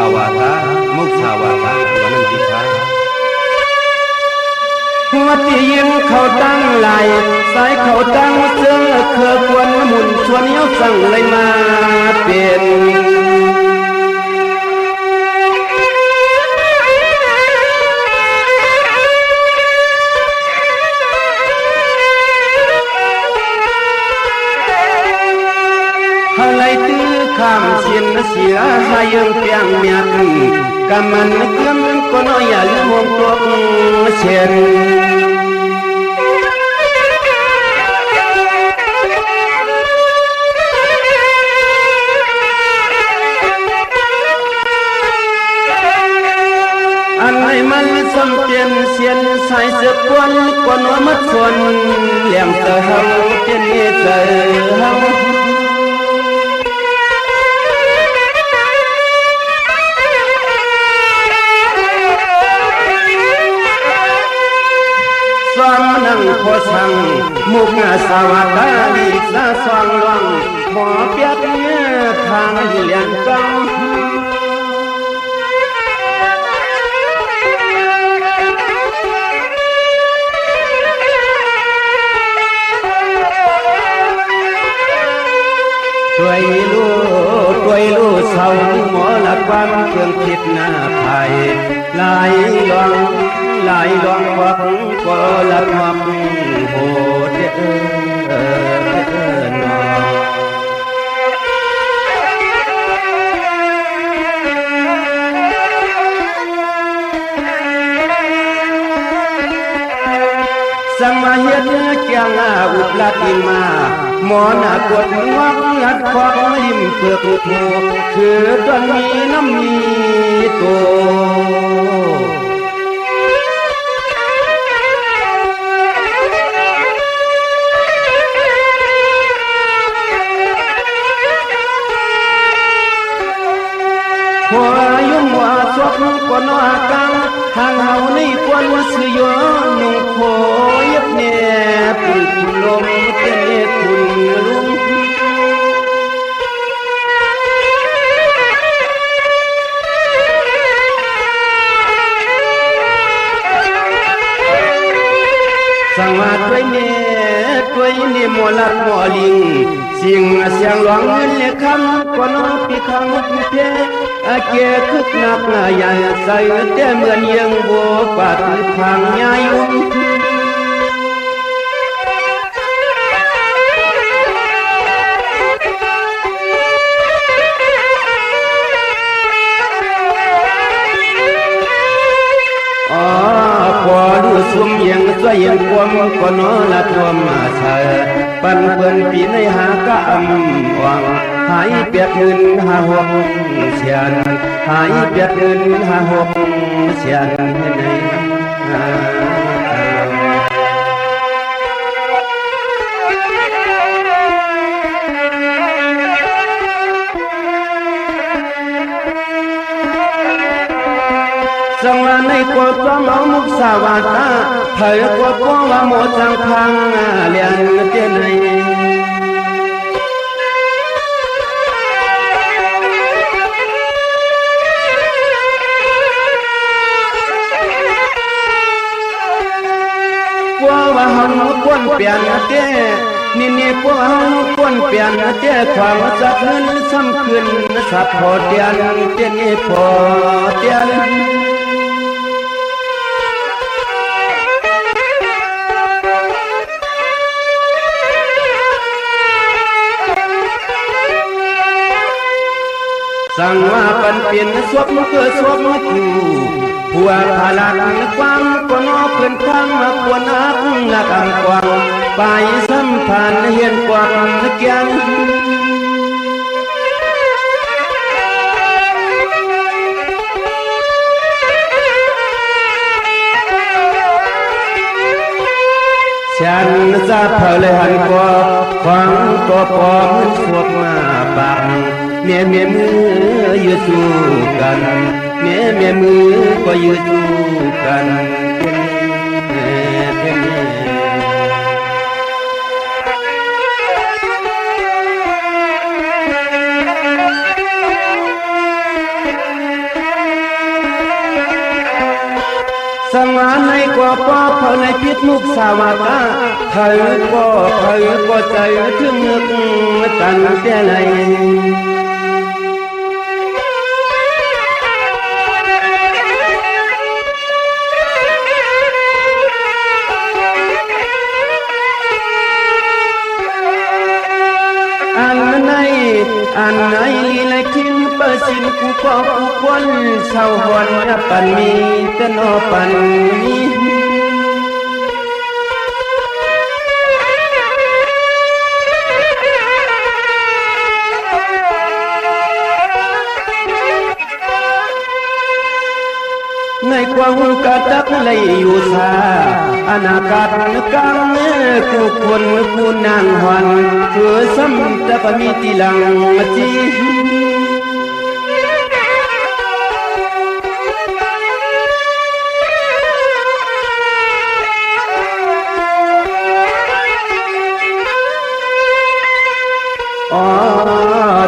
าวาทามุสาวาทาวันนันติภาหัวที่ยิ้มเขาตั้งไหลสายเขาตั้งเสื้อเครือควนหมุนชวนเย้าสั่งเลยมาเป็นอะไรตื้อข้ามเสียนเสียหายังเปียงเมียนกำมันเกลืมก็น้อยอย่าลืมวงตัวเชียนอะไรมันสมเปลี่ยนเสียนสายเสือปวนก็น้อยมัดส่วนเลี้ยงเสือเฮาเตียนเสือเฮานั่งพอสั่งมุกสวัสดีสาสว่างวังหมอเปียกเนื้อทางเลี้ยงกังด้วยลูเศร้าหมอละความเครื่องคิดหน้าไผ่ลายลองควักก็ละควักโหดนอสังมาเฮ็ดเกียงอุบลัดยิงมาหมอหน้ากดวักงัดควักริมเปลือกโผคือต้นมีน้ำมีโตหัวยุ่งหัวซบก็นอกังทางเฮาในควนสื่อโยนุ่งโคยับแนบปุ่นลมเตะปุ่นลุงสังมาด้วยเนหมอลัดหมอลิงสิ่งเสียงหลวงเงินเล็กคำก็น้องพี่คำเพเกียคึกนักใหญ่ใส่แต่เหมือนยังโบปัดพังยายุ่งพอดูสุ่มยังสวยยังความก็นอละทวมมาเธอปันเปิ้นปีในหากะอำวังหายเปียกเงินหาหกเสียนหายเปียกเงินหาหกเสียนในสังมาในกวดก็มองมุกสาวาตาเธอกวดก็ว่าหมดสังพังเลียนเจนในกวว่าหันกวนเปลี่ยนเต้นี่กวหันกวนเปลี่ยนเต้ความสักเงินซ้ำขึ้นสับพอเตียนเต้นี่พอเตียนสั่งว่าปันเปลี่ยนสวบมือสวบมือถูหัวพาลังกวางก็นอเพื่อนข้างมาควรนักนักอังกวางไปสัมพันธ์เห็นกวางเกียงฉันจะเผาเลยหันกว่าฟังตัวปอมสวบมาบังเมียมือยืดสู้กันเมียมือก็ยืดสู้กัน สังวานในกว่าป้อเผาในพิษมุกสาวตาเผาก็ใจถึงนึกกันแต่ไหนอันไหนและคินเปอร์สินกูก็กูควรเศร้าหวนปันมีแต่นอปันมีในความกระตักเลยอยู่ซาอนาคตกังกูคนกูนางหวันเพื่อซ้ำแต่ก็มีตีหลังจี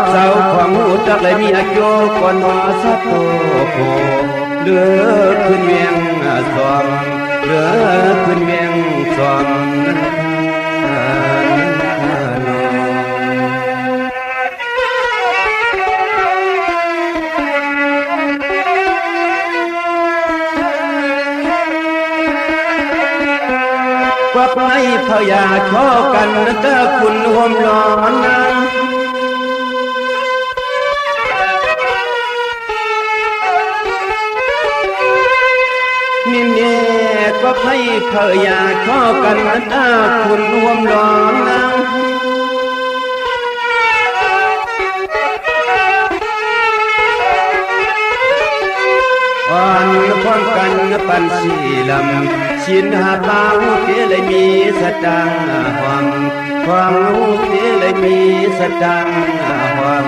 เจ้าความหูจักเลยมีอายุก่อนว่าสัตโตโกเลือขึ้นเวียงสวมเลือขึ้นเวียงสวมกวักไม่พยาชอกันเตอคุณหวมร้อนนางนี่เนี่ยก็ให้เธออยากขอกันตาคุณรวมร้อนนางอ่อนพร้อมกันปันสีลำชินหาตาหูเตเลยมีสตังความหูเตเลยมีสตังความ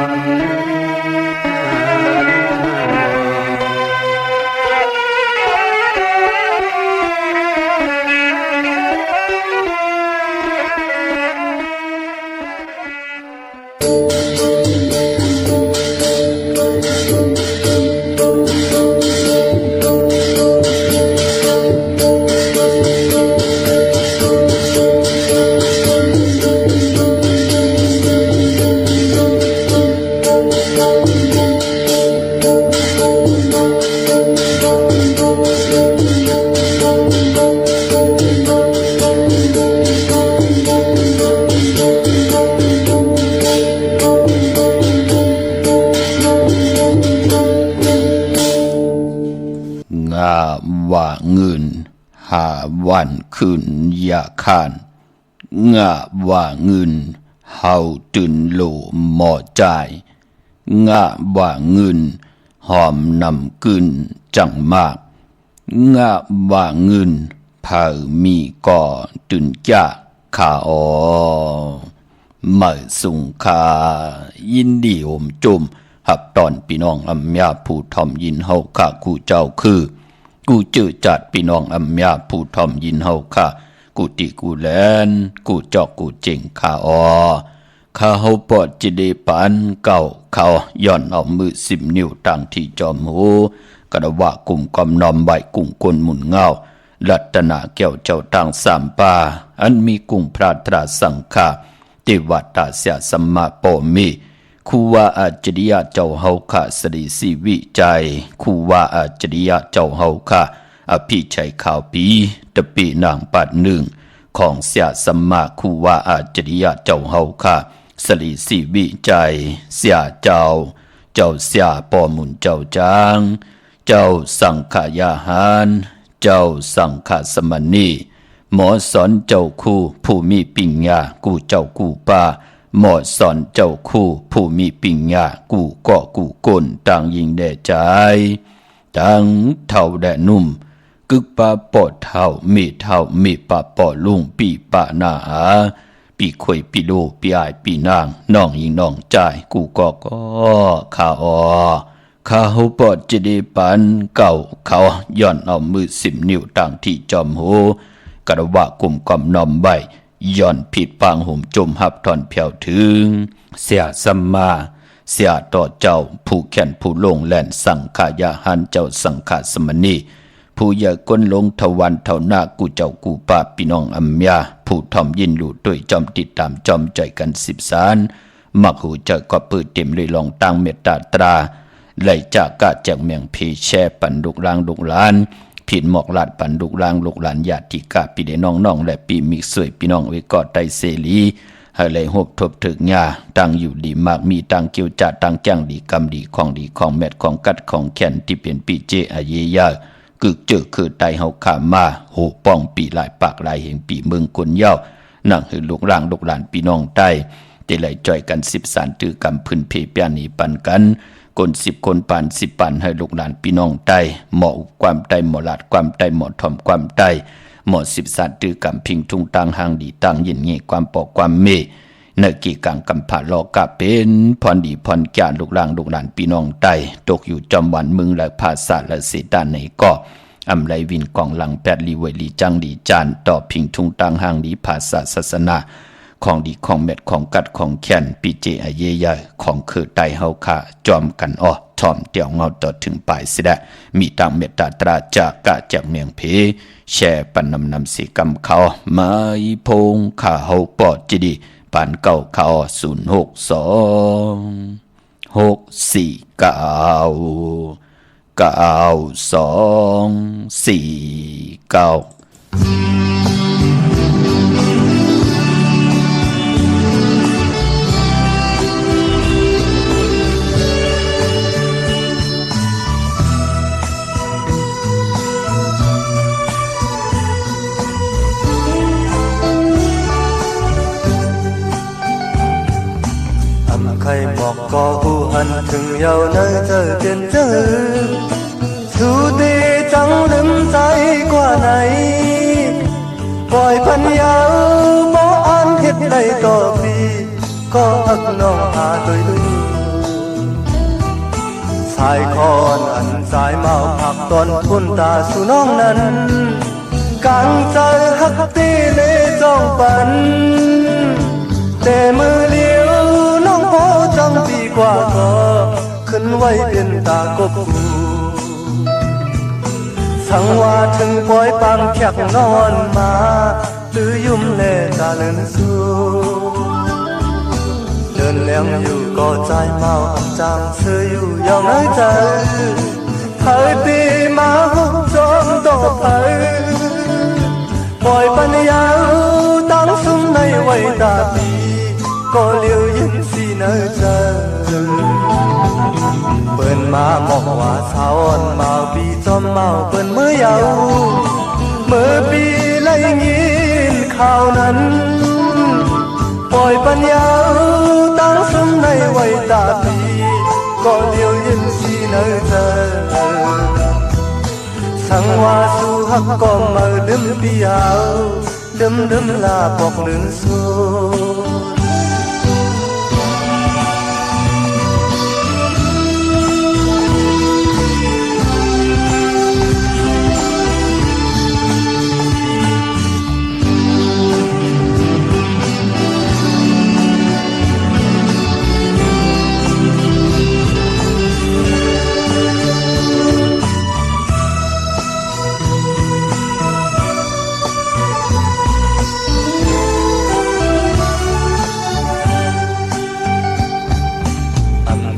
ว่าเงินหาวันคืนอย่าขานงะว่าเงินเฮาตื่นโลหมอใจงะว่าเงินหอมนำกึนจังมากงะว่าเงินเผามีก่อตื่นจ้าขาอ๋อเมื่อสุงคายินดีอมจุมหับตอนพี่น้องอำยาผู้ทอมยินเฮาข้ากูเจ้าคือกูเจอจัดพี่น้องอำยาผู้ทอมยินเฮาค่ะกูติกูแลนกูจอกกูเจ๋งข้าอ๋อข้าเฮาปอดจิเดปันเก่าเขาย่อนเอามือ10 นิ้วตั้งที่จอมหูกระว่ากุ่มกอมนอมใบกุ้งกลหมุนเงาลัตนาแก้วเจ้าตั้งสามป่าอันมีกุ้งพระตราสังฆาติวัตตาเสียสัมมาโปมิคูว่าอาจริยะเจ้าเฮาค่ะสริสีวิจัยคูว่าอาจริยะเจ้าเฮาค่ะอภิชัยข่าวปีตะปีนางปัดหนึ่งของเสียสัมมาคูว่าอาจริยะเจ้าเฮาค่ะสริสีวิจัยเสียเจ้าเสียปอมุนเจ้าจางเจ้าสังขยาหารเจ้าสังฆสมณีหมอสอนเจ้าคู่ผู้มีปิญญากูเจ้ากูป้าหมอสอนเจ้าคู่ผู้มีปิญญากูก็กูก้นต่างยิงแด่ใจต่างเท่าแด่นุ่มกึกปาปอดเท่ามีปาปอลุงปีปานาอาปีข่อยปีโลปีอายปีนางน้องยิงน้องใจกูก็ข้าอ๋อข้าเฮาปอดจะได้ปันเก่าเขาย่อนเอามือ10 นิ้วตั้งที่จอมหูกระว่ากลุ่มกอมนอมใบย่อนผิดปางห่มจมหับถอนเพียวถึงเสียสัมมาเสียต่อเจ้าผู้แขนผู้ลงแล่นสังขายาหันเจ้าสังฆสมณี ผู้อย่าก้นลงทวันเท่าหน้ากูเจ้ากูป้าพี่น้องอัมยาผู้ทอมยินรู้ด้วยจอมติดตามจอมใจกันสิบสารมักหูเจอก็เปิดเต็มเลยลองตั้งเมตตาตราไหลจากกะจากเมียงพีแช่ปันลูกลางลูกหลานผิดหมอกลาดปันลูกลางลูกหลานญาติกะพี่เดน้องและปีมิกสวยพี่น้องไว้กอดไตเสรีให้ไหลหบทบถึกญาตั้งอยู่ดีมากมีตั้งเกี่ยวจัดตั้งจ้างดีกำดีของแมดของกัดของแขนที่เป็นปีเจอาเยยากึกเจอคือไตเฮาขามาโหป้องปีหลายปากหลายแห่งปีเมืองคนเย้านั่งให้ลูกลางลูกหลานพี่น้องใต้ได้ไหลจ่อยกัน10 สารตือกำพื้นเพเปียนีปันกันคน10 คนปัน10 ปันให้ลูกหลานพี่น้องใต้เหมาะความใต้เหมาะลาดความใต้เหมาะถ่อมความใต้เหมาะ10 สารตือกำพิงทุ่งต่างหางดีต่างยินเงี้ความปอกความเมในกี่กังกำผาลอกะเป็นพรดีพรแก่ลูกหลานพี่น้องใต้ตกอยู่จอมวันมึงและภาษาและเสดานในก็อำไลวินกองหลังแปดลีเวลีจังดีจานต่อพิงทุ่งต่างหางดีภาษาศาสนาของดีของเม็ดของกัดของแขนปีเจอเยยของคือไตเฮาขาจอมกันอ้อทอมเตี่ยวเงาต่อถึงปลายสิดะมีตังเมตตาตราจากกะจากเมียงเพแช่ปันนำสีกำเขามาอีพงขาเฮาปอดจิดีปานเก่าเขา06246499249ใครบอกก็หูหันถึงยาวเนยเธอเป็นเจ้าสูดีจังลืมใจกว่าไหนปล่อยพันยาวมออ่านเฮ็ดได้ต่อปีก็หักน้องหาโดยดูสายคอนอันสายเมาผักตอนพุ่นตาสู่น้องนั้นกางใจหักตีเลจ้องปันแต่มือเลี้ยวน้องพอจังปีกว่าก็ขึ้นไว้เป็นตากบกูสังว่าถึงปล่อยปังแขกนอนมาหรือยุ่มแลตาเลินสู้เดินแรงอยู่ก็ใจเมาอันจังเธออยู่ยาวน้อยใจเผยปีมาหุบจอมต่อเผยปล่อยปัญญาตั้งซุ้มในไว้ตาปีก็เลี้ยวยิ้มสีเนอเจอเปิ้นมาบอกว่าสาวอ่อนเมาปีจอมเมาเปิ้นเมื่อยาวเมื่อปีไล่ยินข่าวนั้นปล่อยปัญญาตั้งซุ้มในไว้ตาปีก็เลี้ยวยิ้มสีเนอเจอสังว่าสู้หักก็มาดึมปียาวดึมลาบอกลืมสู้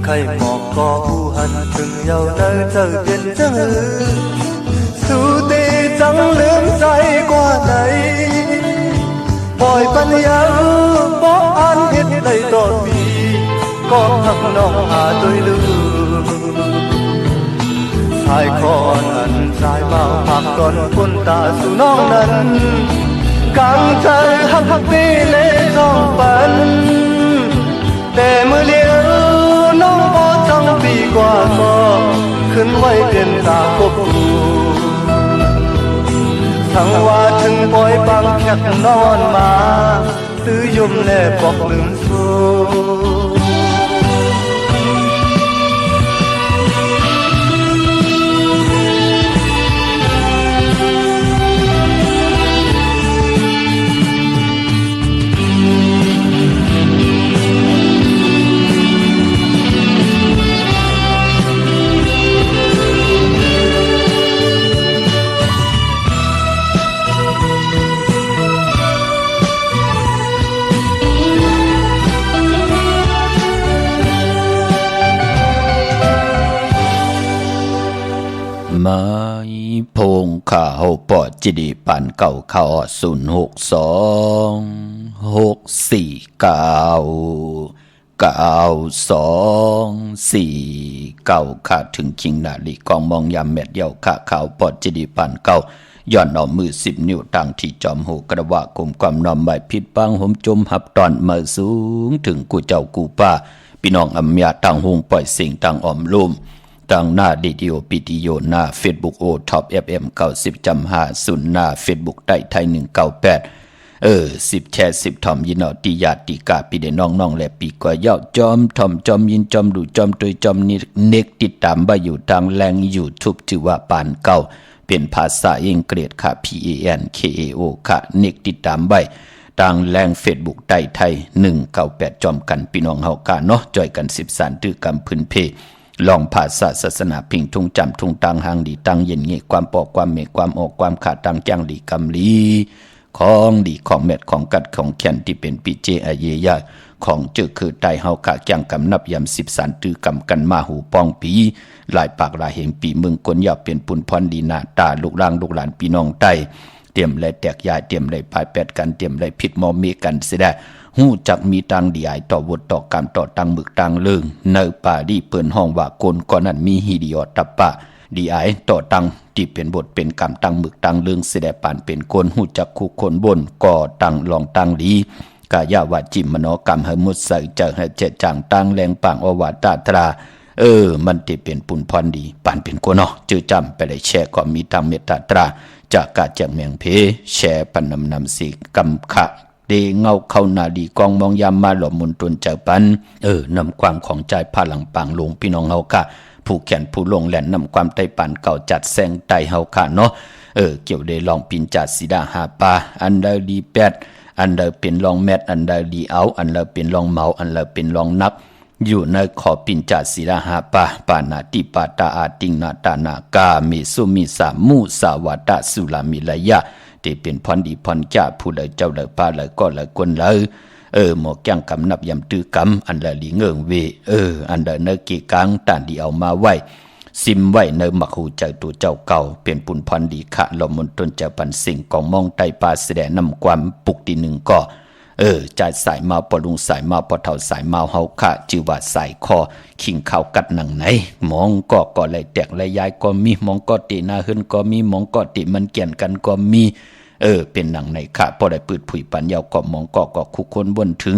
ใครบอกก็หูหันถึงยาวเนยเธอเป็นเจ้าสูตีจังลืมใจกว่าไหนปล่อยปัญญาบอกอ่านเฮ็ดได้ต่อปีก็หักน้องหาโดยลืมสายคอนอันสายเมาผักตอนคนตาสู่น้องนั้นกังใจหักตีเลจ้องปันแต่เมื่อเลี้ยวน้องบ่จังปีกว่าก็ขึ้นไว้เป็นตากบกูทั้งว่าถึงปล่อยปังแขกนอนมาตื้อยมแลบอกลืมสู้ มาพงข้าเฮาปอดจิดีปันเก่าเข้า06264964924ข้าถึงคิงนาลีกองมองยามแมดเดียวข้าข่าวปอดจิดีปันเก่าย้อนเอามือ10 นิ้วตั้งที่จอมหูกระว่ากุมความนอมใบผิดปังหมจมหับตอนมาสูงถึงกูเจ้ากูป้าพี่น้องอำยาต่างหงปล่อยสิ่งต่างอ้อมลุ่มต่างหน้าดีดีโอปิติโยหน้า Facebook โอท็อป FM 90.5หน้า Facebook ใต้ไทย19810แชร์10ทอมยินเอาติญาติกาปีเดน้องๆและปีกว่าเย้าจอมทอมจอมยินจอมดูจอมตุยจอมนิเน็กติดตามบ่อยู่ทางแรง YouTube ชื่อว่าปานเก่าเป็นภาษาอังกฤษค่ะ PANKAO ค่ะเน็กติดตามไว้ทางแรง Facebook ใต้ไทย198จอมกันพี่น้องเฮาค่ะเนาะจ่อยกัน13ตื้อกำพื้นเพลองภาษาศาสนาพิงทุ่งจำทุ่งตังหางดีตังเย็นเงความปอกความเมความออกความขาดตังจังดีกำลีของดีของเม็ดของกัดของแขนที่เป็นปีเจอเยยาของเจอคือไตเฮาขาจังกำนับยำ13ตื้อกำกันมาหูปองปีหลายปากหลายเหงปีเมืองกวนยาวเป็นปุนพรดีนาตาลูกล่างลูกหลานพี่น้องไตเตรียมเลยแตกยายเตรียมเลยพายแปดกันเตรียมเลยผิดมอมีกันเสียได้หู้จักมีตังดีไอต่อวดต่อกรรมต่อตังมึกตังเลิงเนอป่าดีเปิ้นห้องว่าโกนก่อนนั้นมีฮีดีออตับปะดีไอต่อตังที่เป็นบทเป็นกรรมตังมึกตังเลิงเสียได้ปานเป็นโกนหู้จักคู่คนบนก่อตังลองตังดีกายาวาจิมมโนกรรมเฮมุสใส่เจอให้เจจังตังแรงปางอวาตาตรามันที่เป็นปุนพรดีปานเป็นโกนเนาะจื้อจำไปได้แชร์ก็มีตังเมตตาตราจากกาจากเมียงเพแชร์ปนนำสีกำขะเดเงาเข้านาดีกองมองยามมาหล่อมุนตนเจ้าปันนำความของใจพาหลังปางลงพี่น้องเฮาค่ะผู้แขนผู้ลงแหลนนำความไตปันเก่าจัดแซงไตเฮาค่ะเนาะเกี่ยวได้ลองปินจัดสีดาหาปาอันเดอร์ดี8อันเดอร์เป็นลองแมทอันเดอร์ดีเอาอันเดอร์เป็นลองเมาอันเดอร์เป็นลองนักอยู่ในขอปินจัดสีดาหาปาปานาติปาตาอาติงนาตานากามิสุมิสามุสาวาตะสุลามิลายะที่เป็นพรดีพรจ่าผู้เลยเจ้าเลยป้าเลยก็เลยคนเลยหมอแก้งกำนับยำตื้อกำอันละลีเงิงเวอันละเนกีกังตานดีเอามาไว้ซิมไว้เนมักหูใจตัวเจ้าเก่าเป็นปุนพรดีขะลมมนตนเจ้าปันสิ่งของมองไตปลาแสดงนำความปุกตีหนึ่งก็จ่ายสายมาปลุงสายมาปะเท่าสายมาเฮาขะจือว่าสายคอขิงข้าวกัดหนังไหนมองก็เลยแตกเลยยายก็มีมองก็ตินาหึนก็มีมองก็ติมันเกี่ยนกันก็มีเป็นหนังในค่ะพอได้ปืดผุยปันยาวก็มองก็คุกคนบนถึง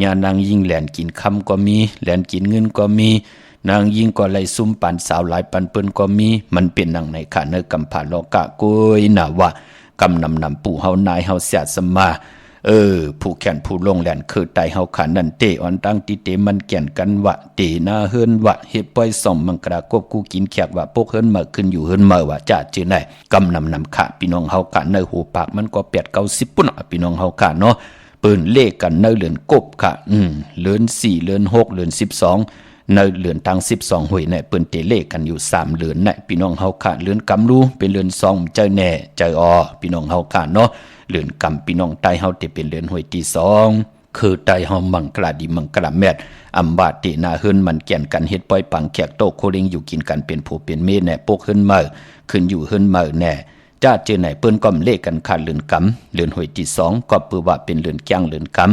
ญานางยิงแหลนกินคำก็มีแหลนกินเงินก็มีนางยิงก็เลยซุ่มปันสาวหลายปันเปิ้นก็มีมันเป็นหนังในค่ะเนกำผ่าโลกะกุยน่ะว่ากำนำปู่เฮานายเฮาเสียสมาผู้แขนผู้ลงแหลนคือไตเฮาขันนั่นเตอ่อนตั้งติเตมันแก่นกันวะเตนาเฮินวะเฮ็ดปล่อยส่อมมังกรากบกูกินแขกวะพวกเฮินมาขึ้นอยู่เฮินมาว่าจะจื้อไหนกำนำค่ะพี่น้องเฮาขันในหูปากมันก็8-90ปุ่นพี่น้องเฮาขันเนาะเปิ้นเลขกันในเดือนกบค่ะเดือน4เดือน6เดือน12ในเดือนทั้ง12หวยเนี่ยเปิ้นเตเลขกันอยู่3เดือนน่ะพี่น้องเฮาขันเดือนกำรูเป็นเดือน2ใจแน่ใจออพี่น้องเฮาขันเนาะเลือนกำพี่น้องใต้เฮาที่เป็นเลือนห้วยที่2คือใต้เฮามังกลาดีมังกลาแมดอำบาตินาเฮินมันแก่นกันเฮ็ดปล่อยปังแขกโตโคเริงอยู่กินกันเป็นผู้เป็นเมแน่ปกเฮินมาขึ้นอยู่เฮินมาแน่จ้าเจอไหนเปิ้นก็เลขกันขาดเลือนกำเลือนห้วยที่2ก็ปือว่าเป็นเลือนจ้างเลือนกำ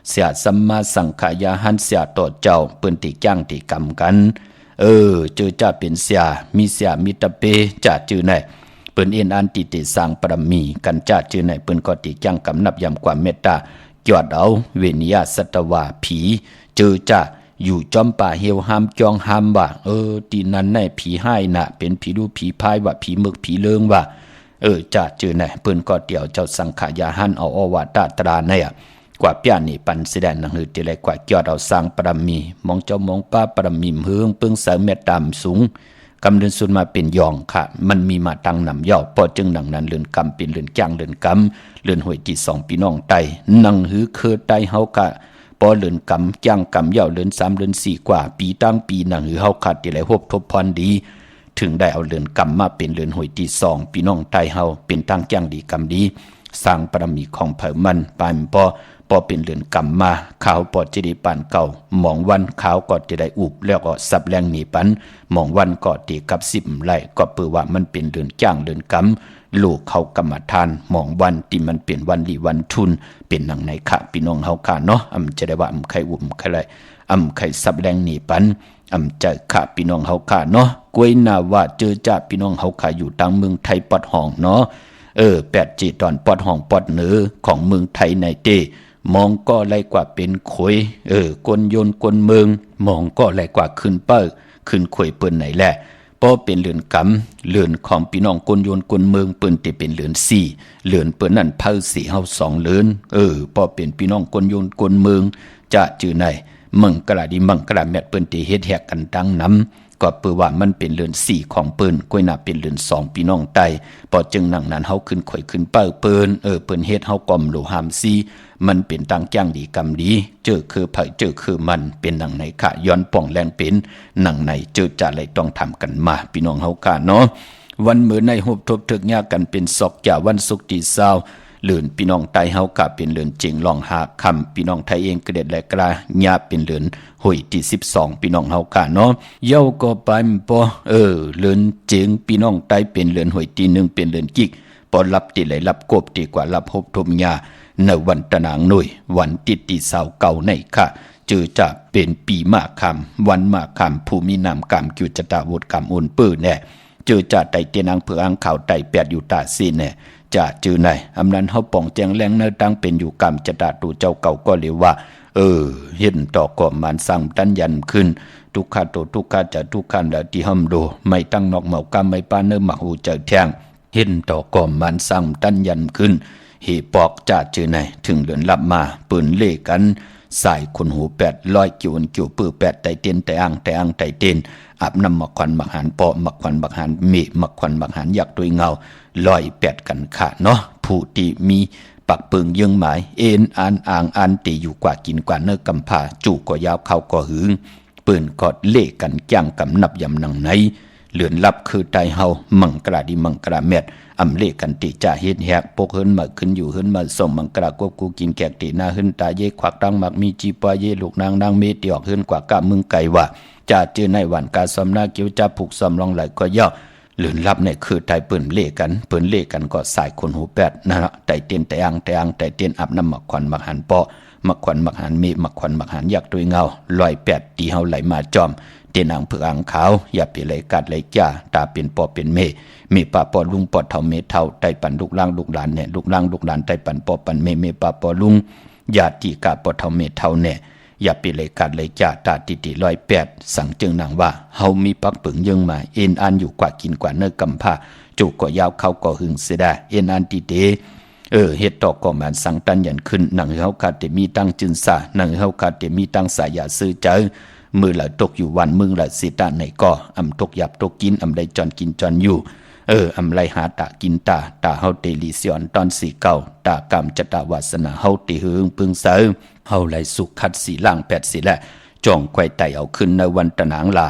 เสียสัมมาสังขายาหันเสียต่อเจ้าเปิ้นที่จ้างที่กำกันเจอจ้าเป็นเสียมีเสียมีตะเปจ้าเจอไหนเปิ้นเอ็นอันติเตสร้างปรมีกันจ้าจื้อในเปิ้นก็ติจังกำนับยำความเมตตาจอดเอาเวนิยาสัตวาผีเจอจ้าอยู่จอมป่าเหี่ยวหามจองหามว่าตีนั้นในผีให้น่ะเป็นผีดูผีพายว่าผีมึกผีเลิงว่าจ้าจื้อในเปิ้นก็เตี่ยวเจ้าสังขายาหันเอาอวาตาตราในกว่าเปียนี่ปันแสดงหนังหือติเลยกว่าจอดเอาสร้างปรมีมองเจ้ามองป้าปรมีเฮืองเปิ้งเสริมเมตตามสูงกำเดินสุดมาเป็นยองค่ะมันมีมาตังนำย่อพอจึงดังนั้นเลือนกำเป็นเลือนจ้างเลือนกำเลือนหวยที่2พี่น้องไตนังหือคือไตเฮาค่ะพอเลือนกำจ้างกำย่อเลือน3เลือน4กว่าปีตั้งปีนังหือเฮาค่ะที่ไหลฮบทบพรดี ถึงได้เอาเรือนกรรมมาเป็นเรือนหวยที่สองพี่น้องไทยเฮาเป็นทางจ้างดีกรรมดีสร้างบารมีของเผ่ามันปานปอเป็นเรือนกรรมมาขาวปอจะได้ปานเก่าหมองวันขาวก็จะได้อุบแล้วก็สับแรงหนีปันหมองวันก็ตีกับ10ไร่ก็เปือว่ามันเป็นเรือนจ้างเรือนกรรมลูกเขากรรมฐานหมองวันที่มันเป็นวันลีวันทุนเป็นหนังในค่ะพี่น้องเฮาค่ะเนาะจะได้ว่าใครอุบใครไรใครสับแรงหนีปันจะค่ะพี่น้องเฮาค่ะเนาะกวยนาว่าเจอจ่าพี่น้องเฮาค่ะอยู่ทางเมืองไทยปอดห้องเนาะ8 ตอนปอดห้องปอดเหนือของเมืองไทยในเตมองก็ไล่กว่าเป็นขวยกลโยนกลเมืองมองก็ไล่กว่าขึ้นเป้อขึ้นขวยเปิ้นไหนแหละพอเป็นเรือนกำเรือนของพี่น้องกลโยนกลเมืองเปิ้นที่เป็นเรือน4เรือนเปิ้นนั่นเผาสีเฮา2เรือนพอเป็นพี่น้องกลโยนกลเมืองจะจื่อไหนมึงกระดิมังกระแมดเปิ้นที่เฮ็ดแฮกกันดังน้ำก็เปือว่ามันเป็นเรือน4ของเปิ้นก้อยน่าเป็นเรือน2พี่น้องไตพอจึงนั่งนั้นเฮาขึ้นข่อยขึ้นเป้อเปิ้นเปิ้นเฮ็ดเฮากอมโลหามซีมันเป็นตังจ้างดีกรรมดีเจอคือไผเจอคือมันเป็นหนังไหนค่ะย้อนป่องแรงเป็นหนังไหนเจอจะอะไรต้องทำกันมาพี่น้องเฮาค่ะเนาะวันมื้อในฮบทบถึกยากันเป็นศอกจ่าวันศุกร์ที่20เลือนพี่น้องไตเฮากะเป็นเลือนเจงลองหาคำพี่น้องไทยเองกระเด็ดและกลาญาเป็นเลือนหวยที่12พี่น้องเฮากะเนาะเย้าก็ไปปอเลือนเจงพี่น้องไตเป็นเลือนหวยที่1เป็นเลือนกิกปอรับที่ไหลรับกบดีกว่ารับฮบทบญาในวันตะนางหน่วยวันที่29เก่าในค่ะเจอจะเป็นปีมะคำวันมะคำภูมินามกรรมกิจตาวุฒิกรรมอุ่นปื้อแน่เจอจะไตเตียนางเผืออังข่าวไต8อยู่ตาซีแน่จะจือไหนอำนั้นเฮาป่องแจงแรงเนื้อตั้งเป็นอยู่กรรมจะตาตูเจ้าเก่าก็เรียกว่าเห็นต่อก่อมันสั่งตันยันขึ้นทุกขาโตทุกขาจะทุกขันละที่ห้ำโดไม่ตั้งนอกเหมากรรมไม่ป้าเนื้อหมักหูเจอแทงเห็นต่อก่อมันสั่งตันยันขึ้นเฮปอกจะจือไหนถึงเดือนลับมาปืนเล่กันสายคนหู800กิวปื้อ8ไตเตียนไตอ่างไตเตียนอาบน้ำมักควันมักหันปอมักควันมักหันเมมักควันมักหันอยากด้วยเงา108กันค่ะเนาะผู้ที่มีปักปึงยังหมายเอ็นอ่านตีอยู่กว่ากินกว่าเนื้อกำพาจู่ก็ยาวเข้าก็หึงปืนกอดเล่กันจ้างกำนับยำนังไหนเหลือนลับคือไตเฮามังกระดิมังกระเม็ดเล่กันติจ่าเฮ็ดแฮกปกเฮินมาขึ้นอยู่เฮินมาส่งมังกระกบกูกินแกกตีหน้าเฮินตาเยควักตังมักมีจีปาเยลูกนางนางเมติออกเฮินกว่ากะมึงไก่ว่าจะเจอในวันกาสมนาเกี่ยวจะผูกสมลองไหลก็ย่อหลืนลับในคือไตปืนเล่กันก็สายคนหู8นั่นละไตเตียนไตอ่างไตเตียนอาบน้ำมักควันมักหันปอมักควันมักหันเมมักควันมักหันอยากด้วยเงา108ตีเฮาไหลมาจอมเตียนอ่างเผือกอ่างขาวอย่าไปไหลกัดไหลจ้าตาเป็นปอเป็นเมปาปอลุงปอเท่าเมเท่าไตปันลูกล่างลูกหลานเนี่ยลูกล่างลูกหลานไตปันปอปันเมปาปอลุงญาติกาปอเท่าเมเท่าเนี่ยอย่าไปเลยกัดเลยจ่าตาติ108สั่งจึงนางว่าเฮามีปักปึงยังมาเอ็นอันอยู่กว่ากินกว่าเนื้อกำผ้าจุกก็ยาวเข้าก็หึงเสียได้เอ็นอันติเดเฮ็ดต่อก็มันสั่งตันยันขึ้นนางเฮาคาเตมีตั้งจึนซานางเฮาคาเตมีตั้งสายาซื้อเจอมือละตกอยู่วันมึงละสิตาไหนก็ตกหยับตกกินได้จอนกินจอนอยู่ไรหาตากินตาเฮาเตลิเซียนตอน4เก่าตากรรมจตาวาสนาเฮาติหึงพึงเสริมเฮาไหลสุขคัดสีล่าง8สีและจ่องไขว้ไตเอาขึ้นในวันตะนางลา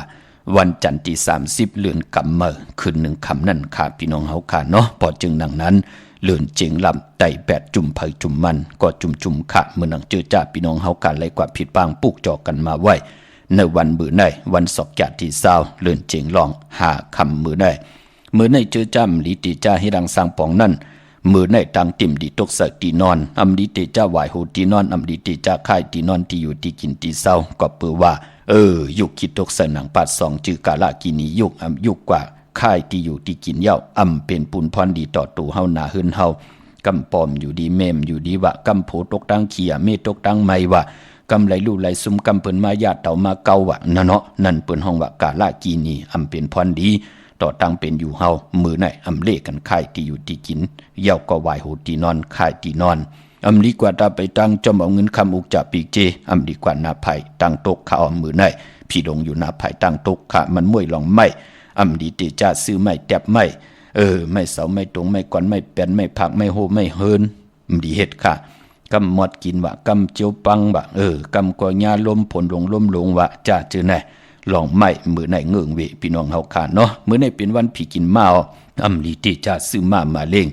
วันจันทร์ที่30เลือนกำเมอขึ้น1คำนั่นค่ะพี่น้องเฮาค่ะเนาะพอจึงดังนั้นเลือนเจงลำไต8จุ่มเผยจุ่มมันก็จุ่มค่ะเมื่อนังเจอจ่าพี่น้องเฮากันไหลกว่าผิดปางปุกจอกกันมาไว้ในวันมื้อในวันศอกจัดที่20เลือนเจงลอง5คำมื้อในเจอจ้ำลิติจ้าให้ดังสร้างปองนั่นมือในตังติ่มดีตกเสกตีนอนลิติจ้าไหวโหตีนอนลิติจ้าค่ายตีนอนที่อยู่ที่กินที่เศร้าก็เปือว่ายุคคิดตกเสนังปัด2จือกาลากินียุคกว่าค่ายที่อยู่ที่กินเย้าเป็นปุนพรดีต่อตู่เฮาหนาหืนเฮากำปอมอยู่ดีเมมอยู่ดีวะกำโผตกตังเขียเมตกตังไม่วะกำไหลลู่ไหลซุ่มกำเปิ้นมาญาติเต่ามาเก่าวะนั่นเนาะนั่นเปิ้นห้องวะกาลากินีเป็นพรดีต่อตั้งเป็นอยู่เฮามือในเล่กันค่ายที่อยู่ที่กินเย้าก็ไหวโหตีนอนค่ายตีนอนดีกว่าตาไปตั้งจอมเอาเงินคำอุกจะปีกเจดีกว่านาไผ่ตั้งตกข้าวมือในพี่ดงอยู่นาไผ่ตั้งตกข้ามันมวยลองไม่ดีเตจ้าซื้อไม่แตบไม่ไม่เสาไม่ตรงไม่ก่อนไม่แป้นไม่ผักไม่โหไม่เฮินดีเฮ็ดค่ะกำมอดกินวะกำเจียวปังวะกำก็ญาลมผลลงวะจ้าจือไหน ลองไม่มือในเงืองเวพี่น้องเฮาขาเนาะมื้อในเป็นวันผีกินมาอำลีติจะซื้อมาเล่ง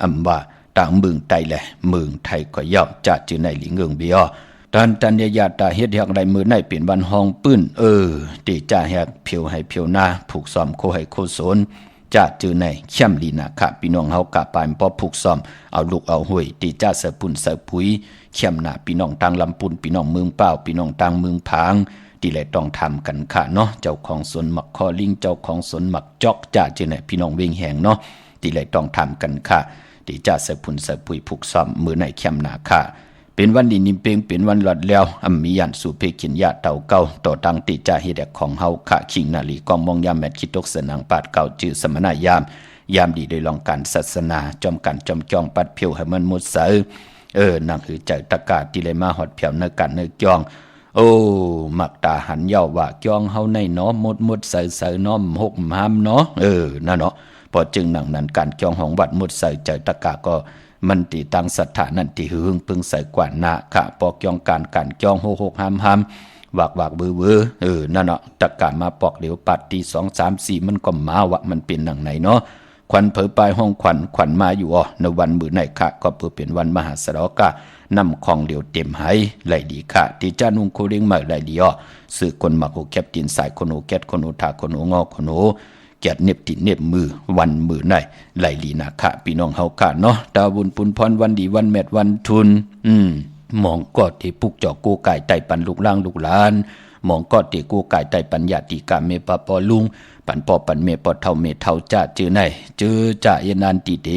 อำว่าต่างเมืองไทยแหละเมืองไทยก็ย่อมจะจือในหลิงเงืองเบียตันยาตาเฮ็ดอย่างไรมือในเป็นวันห้องปื้นติจะแหกเพียวให้เพียวหน้าผูกซ้อมโคให้โคโซนจะจือในเข้มลีนาค่ะพี่น้องเฮากะปานพอผูกซ้อมเอาลูกเอาห้วยติจะเสปุ่นเสปุ๋ยเข้มหน้าพี่น้องต่างลำปุนพี่น้องเมืองเป้าพี่น้องต่างเมืองผางที่แลต้องทำกันค่ะเนาะเจ้าของสวนหมักคอลิงเจ้าของสวนหมักจอกจะจือในพี่น้องเวงแหงเนาะที่แลต้องทำกันค่ะที่จะเสปุ่นเสปุ๋ยผูกซ้อมมือในเข้มหน้าค่ะเป็นวันดีนิมเปงเป็นวันหลอดแล้วมียันสู่เพกินยาเต่าเก่าต่อตังติจาเฮดของเฮาขะขิงนาลีกองมองยามแมดคิดตกสนังปาดเก่าจื้อสมณยามดีโดยลองการศาสนาจอมกันจอมจองปัดเพียวให้มันหมดเสือนางหือใจตะกาที่เลยมาหอดเพียวเนกันเนจองโอ้มักตาหันเย้าว่าจองเฮาในเนาะหมดเสือน้อมหกหามเนาะนั่นเนาะพอจึงหนังนั้นการจองของวัดหมดเสือใจตะกาก็มันตีตังศรัทธานั่นตีหึงพึงใส่กว่านาค่ะปอกยองการจองหกหามวากเบือนั่นเนาะตะกามาปอกเหลียวปัดตี2 3 4มันก็มาวะมันเป็นหนังไหนเนาะควันเผยปลายห้องขวัญมาอยู่ในวันมื้อไหนค่ะก็เพื่อเป็นวันมหาสรกะนำของเหลียวเต็มให้ไหลดีค่ะที่จ้านุ่งโคเร่งมาไหลดีสื่อคนมาโคแคปตินสายคนโอแกตคนโอทาคนโองอคนโอแกดเน็บติดเน็บมือวันมือไหนไหลลีนาคะพี่น้องเฮาค่ะเนาะดาวบุญปุนพรวันดีวันแมดวันทุนมองกอดที่ปุกจอกกูไก่ไตปันลูกล่างลูกหลานมองกอดที่กูไก่ไตปัญญาติกาเมปะปอลุงปันปอปันเมปอเท่าเมเท่าจ้าจื้อไหนจื้อจ่ายนานติเด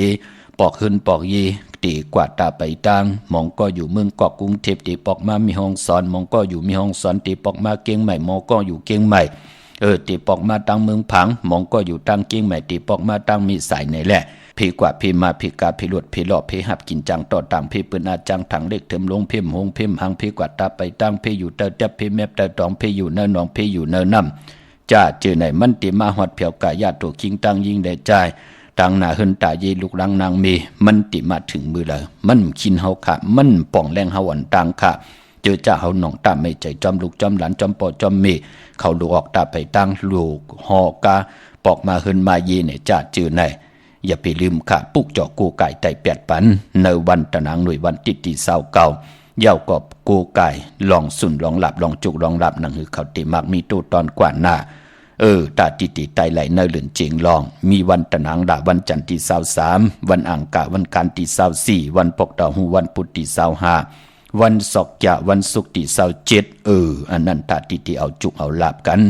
ปอกขึ้นปอกยีตีกวาดตาไปตังมองก็อยู่เมืองเกาะกรุงเทพตีปอกมามีห้องสอนมองก็อยู่มีห้องสอนตีปอกมาเกียงใหม่มองก็อยู่เกียงใหม่ตีปอกมาตั้งเมืองผังมองก็อยู่ตั้งเกียงใหม่ตีปอกมาตั้งมีสายไหนแหละพี่กว่าพี่มาพี่กาพี่หลวดพี่หลอกพี่หับกินจังต่อต่างพี่ปืนอาจังถังเล็กเถิมลงเพ่มหงเพ่มหังพี่กว่าตาไปตั้งพี่อยู่เตอเจ็บพี่แมบเตอตองพี่อยู่เนินหนองพี่อยู่เนินน้ำจ้าเจอไหนมันตีมาหอดเผียวกายาตัวคิงตั้งยิงได้ใจตังหน้าหึนตาเยลูกลังนางมีมันติมาถึงมือเลยมันคินเฮาค่ะมันป่องแรงเฮาอันตังค่ะเจอจ้าเฮาหนองตาไม่ใจจอมลูกจอมหลานจอมปอจอมเมเขาลูกออกตาไปตั้งลูกหอกาปอกมาหึนมาเยเนี่ยจ้าเจอไหนอย่าไปลืมค่ะปุกเจาะกูไก่ไต่แปดปันในวันตะนางหน่วยวันติดตีเศร้าเก่าเย้ากอบกูไก่ลองสุนลองหลับลองจุกลองหลับหนังหือเขาติมากมีตู้ตอนกว่าหน้าตาติไตไหลเนยเหลือนเจียงลองมีวันตะนางด่าวันจันทร์ที่23วันอังคารวันการที่24วันปกดาวหูวันพุธที่25วันศอกยะวันศุกร์ที่27อันนั้นตาติเอาจุกเอาหลับกัน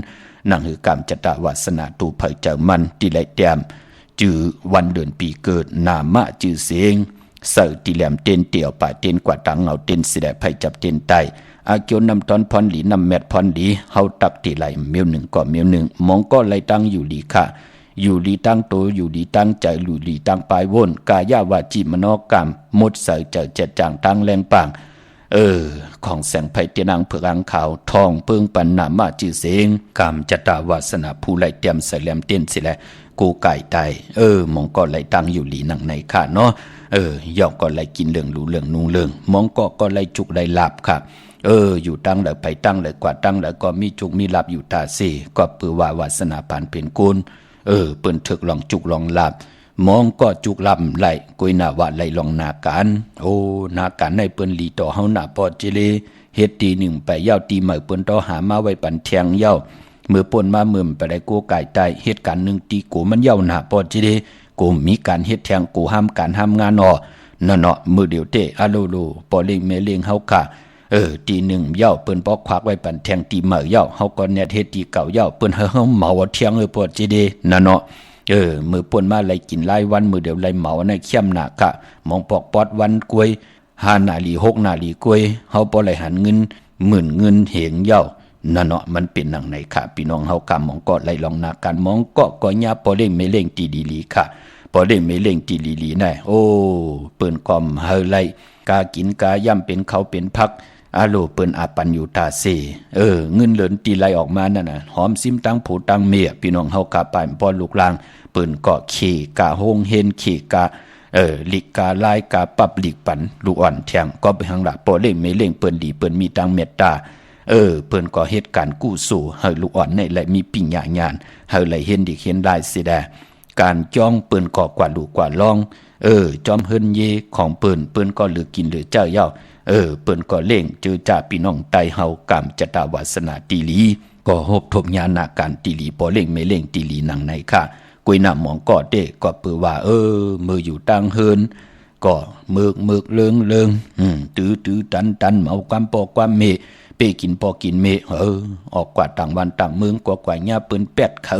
หนังหือกามจตวาสนาตูเผยเจอมันติไหลแต้มจือวันเดือนปีเกิดนามะจือเสียงเสือตีแหลมเต้นเตี่ยวป่าเต้นกว่าตังเอาเต้นสิแดไผจับเต้นไตอาเกียวนำตอนพรหลีนำแมดพรหลีเฮาตักตีไหลเมียวหนึ่งก็เมียวหนึ่งมองก็ไหลตั้งอยู่ดีค่ะอยู่ดีตั้งโตอยู่ดีตั้งใจอยู่ดีตั้งปลายวนกายาวาจิมโนกรรมหมดเสือเจอเจ็ดจางตั้งแรงปางของแสงไผเตียนังเผือกอังขาวทองเปิงปันนามะจือเสียงกามจตาวาสนาผู้ไหลเตรียมใส่แหลมเต้นสิแลกูไก่ไตมองก็ไหลตั้งอยู่หลีหนังในค่ะเนาะย่อก็ไหลกินเรื่องรู้เรื่องนุ่งเรื่องมองก็ไหลจุกไหลหลับค่ะอยู่ตั้งแล้วไปตั้งแล้วกว่าตั้งแล้วก็มีจุกมีหลับอยู่ตาเสก็ปือว่าวาสนาปานเป็นกุลเปิ้นถึกลองจุกลองหลับมองก็จุกลำไหลกุยหน้าว่าไหลลองนาการนาการในเปิ้นหลีต่อเฮาหน้าปอจิเลเฮ็ดตีหนึ่งไปยาวตีใหม่เปิ้นต่อหามาไว้ปันแทงยาวเมื่อป่นมาเมื่อไปได้กูไก่ใต้เหตุการณ์หนึ่งตีกูมันเย้าหน้าปอจิเดกูมีการเฮ็ดแทงกูห้ามการห้ามงานนั่นเนาะมือเดียวเตอะโลโลปอเล่งเมเล่งเฮาค่ะตีหนึ่งเย้าเปิ้นปอกควักไว้ปันแทงตีใหม่เย้าเฮาก็แน่เฮ็ดตีเก่าเย้าเปิ้นเฮาเหมาแทงปอจิเดนั่นเนาะมือป่นมาไหลกินหลายวันมือเดียวไหลเหมาในเข้มหน้าค่ะมองปอกปอดวันกวย5นาลี6นาลีกวยเฮาบ่ไหลหันเงินหมื่นเงินเหงเย้านั่นเนาะมันเป็นหนังไหนค่ะพี่น้องเฮากำมองก็ไหลลองนาการมองก็ญาปอเล่งไม่เล่งตีดีลีค่ะปอเล่งไม่เล่งตีลีลีได้เปิ้นกอมเฮาไหลกากินกาย่ำเป็นเขาเป็นพักอาโลเปิ้นอาปันอยู่ตาเสเงินเหลินตีไหลออกมานั่นน่ะหอมซิมตั้งผูตั้งเมียพี่น้องเฮากะปานป้อนลูกลางเปิ้นก็ขี่กาโฮงเฮนขี่กาลิกาลายกาปับลิกปันลูกอ่อนแทงก็ไปหังละปอเล่งไม่เล่งเปิ้นดีเปิ้นมีตังเมตตา เปิ้นก็เหตุการณ์กู้สู้ให้ลูกอ่อนในและมีปิญญาญาณให้ไหลเห็นดิเห็นได้สิแดการจ้องเปิ้นก็กว่าลูกกว่าลองจอมเฮินเยของเปิ้นก็เหลือกินเหลือเจ้าเย้าเปิ้นก็เล่งเจอจ่าพี่น้องไตเฮากามจตาวาสนาตีลีก็ฮบทบญาณาการตีลีบ่เล่งไม่เล่งตีลีหนังในค่ะกุยหน้าหมองก็เด้ก็เปื้อว่ามืออยู่ตังเฮินก็เมือกเลิงตื้อตันเอาความปอความเมเปกินปอกินเมออกกว่าต่างวันต่างเมืองกว่าหญ้าเปิ้นแปดค่ะ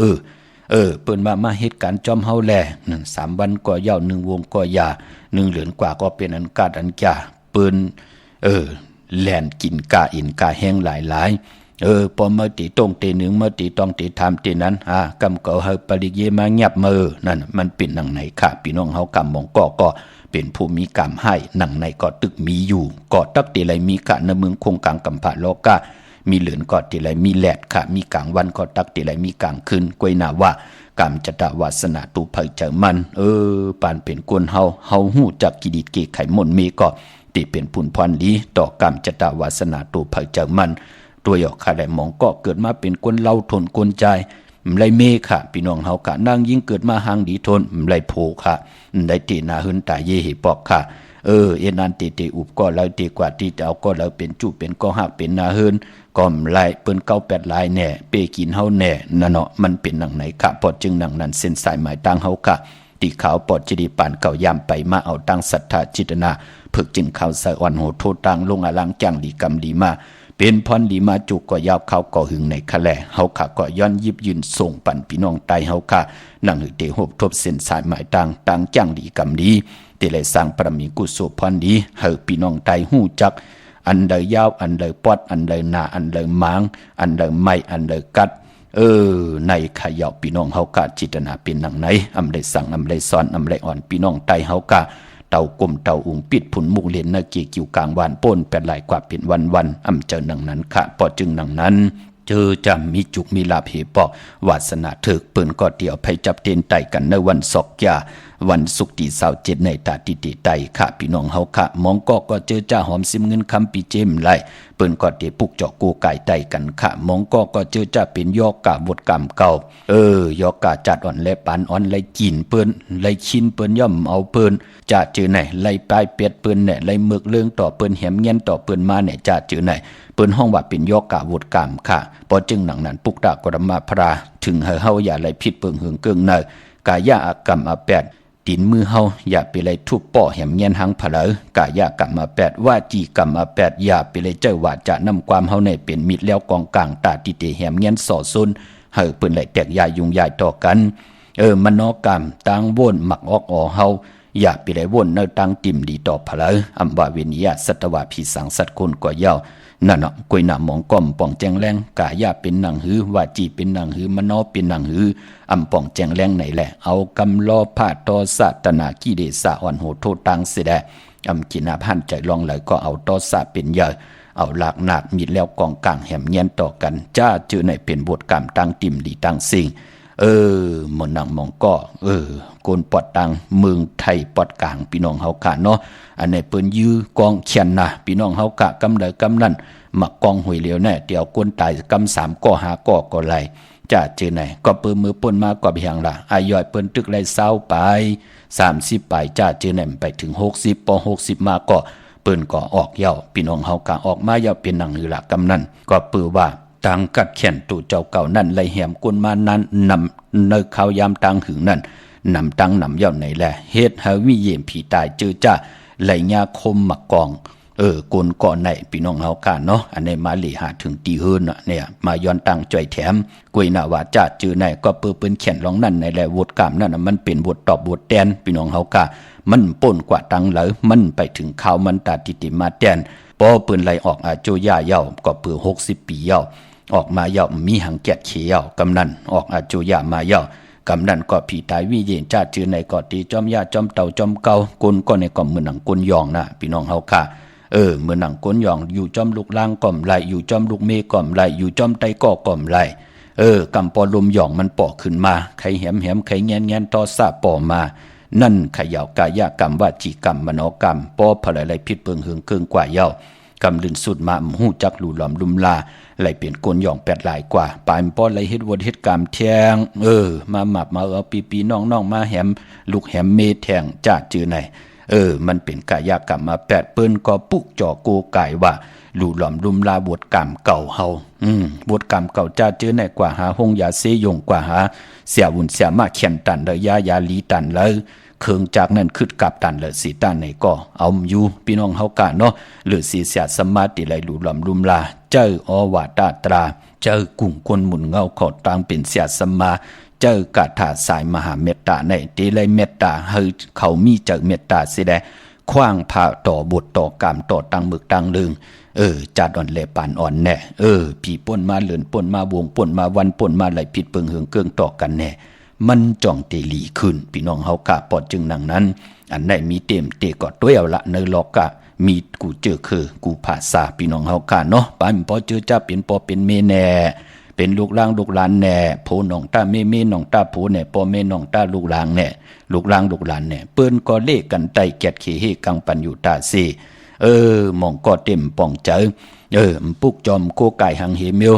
เปิ้นมาเหตุการณ์จอมเฮาแลนั่น3วันก็ยาว1วงก็ยา1เหลือนกว่าก็เป็นอันกาดอันจ่าเปิ้นแล่นกินกาอินกาแห้งหลายพอมาตีตรงตีหนึ่งมาตีต้องตีทำตีนั้นกำเก่าเฮาปริเยมาเงียบมือนั่นมันเป็นหนังไหนค่ะพี่น้องเฮากำมองก็เป็นผู้มีกรรมให้หนังในก็ตึกมีอยู่ก็ตักตีไรมีกะในเมืองคงกลางกำผาโลกามีเหลือนก็ตีไรมีแหลดค่ะมีกลางวันก็ตักตีไรมีกลางคืนกวยหน้าว่ากรรมจตวาสนาตูเผยเจอมันปานเป็นกวนเฮาหู้จักกิดิดเกไขมนเมก็ตีเป็นผุนพรดีต่อกรรมจตวาสนาตูเผยเจอมันตัวหยอกค่ะได้มองก็เกิดมาเป็นคนเล่าทนคนใจไรเมค่ะพี่น้องเฮากะนั่งยิ่งเกิดมาหางดีทนไรโพค่ะได้ตีนาหึนตาเยหิปอกค่ะเอ็นันตีอุบก็แล้วตีกว่าที่จะเอาก็แล้วเป็นจุเป็นก็หักเป็นนาหึนก็ไรเปิ้น98ลายแน่เปกินเฮาแน่นั่นเนาะมันเป็นหนังไหนค่ะพอจึงหนังนั้นเส้นสายหมายตั้งเฮาค่ะตีขาวปอดจิดีปานเก่ายามไปมาเอาตั้งศรัทธาจิตนาฝึกจึงข่าวสะอ่อนโหโทตังลงอลังจังดีกรรมดีมาเป็นพรดีมาจุกก็ยาวเขาก็หึงในคะแลเฮาค่ะก็ย้อนยิบยืนส่งปั่นพี่น้องไตเฮาค่ะนั่งหือเตหบทบเส้นสายหมายต่างจังดีกรรมดีเตเลยสร้างปรมีกุศลพรดีให้พี่น้องไตฮู้จักอันใดยาวอันใดปอดอันใดหนาอันใดหมางอันใดไม้อันใดกัดในขยาวพี่น้องเฮากะจิตนาเป็นหนังไหนอำได้สั่งอำได้สอนอำได้อ่อนพี่น้องไตเฮากะเต่ากลมเต่าอุงปิดผุนมุกเลียนนาเกียกิวกลางวานป้นแปดหลายกว่าเป็นวันเจอหนังนั้นค่ะพอจึงหนังนั้นเจอจำมีจุกมีลาภเหปอกวาสนาเถิกเปิ้นก็เดี่ยวไปจับเต้นไตกันในวันศอกยาวันศุกร์ที่27ในตาติไตค่ะพี่น้องเฮาค่ะมองก็เจอจ้าหอมซิมเงินคำปีเจมไหลเปิ้นก็เตปุกเจาะกูไก่ไตกันค่ะมองก็เจอจ้าเป็นยอกกะบทกรรมเก่ายอกกะจัดอ่อนและปานอ่อนไลกินเปิ้นไลชินเปิ้นย่อมเอาเปิ้นจะเจอไหนไลปลายเป็ดเปิ้นเนี่ยไลเมือกเรื่องต่อเปิ้นแหมเงี้ยนต่อเปิ้นมาเนี่ยจะเจอไหนเปิ้นห้องว่าเป็นยอกกะบทกรรมค่ะพอจึงหนังนั้นปุกตากรมาพราถึงเฮาอย่าไลผิดเปิงเหืองเกิงเนกายะกรรมอาแปดตีนมือเฮาอย่าไปเลยทุบป่อแหมเงี้ยนหังผะเลกายะกรรมมา8ว่าจีกรรมมา8อย่าไปเลยเจ้าว่าจะนำความเฮาในเป็นมิตรแล้วกองกลางตาติเตแหมเงี้ยนส่อซุนเฮาเปิ้นเลยแตกยายุ่งยายต่อกันมโนกรรมต่างวนหมักออกเฮาอย่าไปเลยวนเนตังติ่มดีต่อผะเลอัมบาเวนิยะสัตวะผีสังสัตคนกว่าเย้านั่นเนาะกุยหน้ามองก้มป่องแจงแรงกายะเป็นหนังหือวาจีเป็นหนังหือมโนเป็นหนังหืออำป่องแจงแรงไหนแหละเอากำลอพาตอสะตนากิเลสอ่อนโหโทตังเสดอำกินาพันใจลองเลยก็เอาตอสะเป็นเยอะเอาหลากหนาดมีแล้วกองกลางแหมเงี้ยนต่อกันจ้าจื้อในเป็นบทกรรมตั้งติ่มดีตั้งสิ่งหมนนังมองก็โกนปอดตังเมืองไทยปอดกลางพี่น้องเฮากะเนาะอันไหนเปิ้นยื้อกองเขียนนะพี่น้องเฮากะกำใดกำนั้นมักกองหวยเหลียวแน่เดี๋ยวคนตายกำ3ก็5ก็ไหลจะเจอไหนก็เปิ้นมือป่นมาก็เพียงละอายอยเปิ้นตึกไหลเศร้าไป30ไปจะเจอไหนไปถึง60ปอ60มาก็เปิ้นก็ออกเย้าพี่น้องเฮากะออกมาเย้าเป็นหนังหือละกำนั้นก็ปือว่าต่างกัดแขนตู่เจ้าเก่านั่นไล่แหมกวนมานั้นนำเนข้าวยามตังหึงนั่นนำตังนำเย้าไหนแหละเฮ็ดให้วิเยมผีตายเจอจ้าไหลญาคมมักกองกนก่อนไหนพี่น้องเฮากันเนาะอันนี้มาหลีหาถึงตีเฮินเนี่ยมาย้อนตังจ่อยแถมกวยหน้าว่าจ้าจื้อไหนก็เปิ้นแขนร้องนั่นในแหละวดกามนั่นมันเป็นวดตอบบดแตนพี่น้องเฮากะมันป่นกว่าตังเหลอมันไปถึงข่าวมันตาติมาแตนพอเปิ้นไล่ออกอาโจย่าเย้าก็เปื้อ60ปีเย้าออกมาเย้ามีหังแกะเขียวกำนันออกอาโจย่ามาเย้ากำนันก็ผีตายวิเยนจ้าจื้อไหนก็ตีจอมยาจอมเต่าจอมเก่ากนก็ในก็มือหนังกนยองนะพี่น้องเฮาค่ะเมื่อหนังก้นหยองอยู่จอมลูกล่างก่อมไหลอยู่จอมลูกเมก่อมไหลอยู่จอมไตก่อมไหลกำปอลมหยองมันป่อขึ้นมาใครแหมใครแงนทอซาป่อมานั่นขยาวกายกรรมวาจีกรรมมโนกรรมป่อผลอะไรพิษเปิงเหืองเกิงกว่าเย้า กำลืนสุดมาหูจักหลู่หลอมลุมลาไหลเปลี่ยนกลย่อง8หลายกว่าปลายป้อนไหลเฮ็ดวดเฮ็ดกามแทงมาหมับมาเอาปีน้องๆมาแหมลูกแหมเมแทงจ้าจือไหนมันเป็นกายกรรมมา8เปิ้นก็ปุกจ่อโกไก่ว่าหลู่หลอมลุมลาบวชกรรมเก่าเฮาบวชกรรมเก่าจ้าจือไหนกว่าหาหงยาเสยงกว่าหาเสียวุ่นเสียมาเขียนตันเลยยาลีตันเลยเคืองจากนั้นขึ้นกับตันเลยสีตันไหนก็เอาอยู่พี่น้องเฮากะเนาะหรือสีเสียสมาติไหลหลู่หลอมลุมลาเจ้าอวาตาตราเจ้ากุ่งคนหมุนเงาขอตางเป็นเสียสมาเจ้ากาถาสายมหาเมตตาในตีเลยเมตตาเฮาเขามีเจ้าเมตตาสิได้ขว้างผ่าต่อบทต่อกรรมต่อตังมึกตังลึงจัดอ่อนแลปานอ่อนแน่ผีป่นมาเลื่อนป่นมาวงป่นมาวันป่นมาไหลผิดเปิงเหืองเกืองต่อกันแน่มันจ่องเตลีขึ้นพี่น้องเฮากะปอดจึงนังนั้นอันไหนมีเต็มเตก็ต้วยเอาละเนลอกะมีกูเจอคือกูภาษาพี่น้องเฮากะเนาะปานพอเจอจ้าเป็นปอเป็นเมแน่เป็นลูกล่างลูกหลานแน่โพน้องตาเมน้องตาโพแน่ปอเมน้องตาลูกล่างแน่ลูกล่างลูกหลานแน่เปิ้นก็เลขกันไตแกดเขเฮกังปันอยู่ตาซีมองก็เต็มป่องเจอปุกจอมโกไก่หังเฮเมียว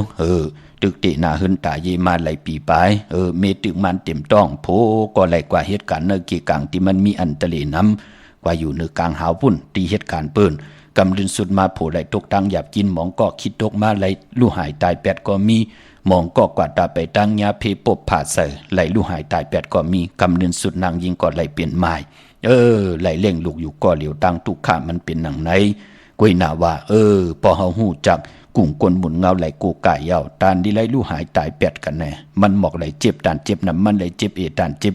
ตึกตินาหึนตาเยมาไหลปีปายเมตึกมันเต็มต้องโพก็ไหลกว่าเหตุการณ์เนกีกลางที่มันมีอันตะเลน้ำกว่าอยู่เนื้อกลางหาวพุ่นตีเหตุการณ์เปิ้นกำลืนสุดมาโผไหลตกตังหยาบกินหมองก็คิดตกมาไหลลู่หายตาย8ก็มีหมองก็กว่าตาไปตั้งยาเพปบผ่าใส่ไหลลู่หายตาย8ก็มีกำลืนสุดนางยิงก็ไหลเปลี่ยนไม้ไหลเล่งลูกอยู่ก็เหลียวตังตุกขามันเป็นหนังไหนกุยหนาว่าพอเฮาฮู้จักกุ่งกลหมุนเงาไหลกูไก่เย่าตานดีไหลลู่หายตาย8กันแน่มันหมอกไหลเจ็บตานเจ็บน้ำมันไหลเจ็บตานเจ็บ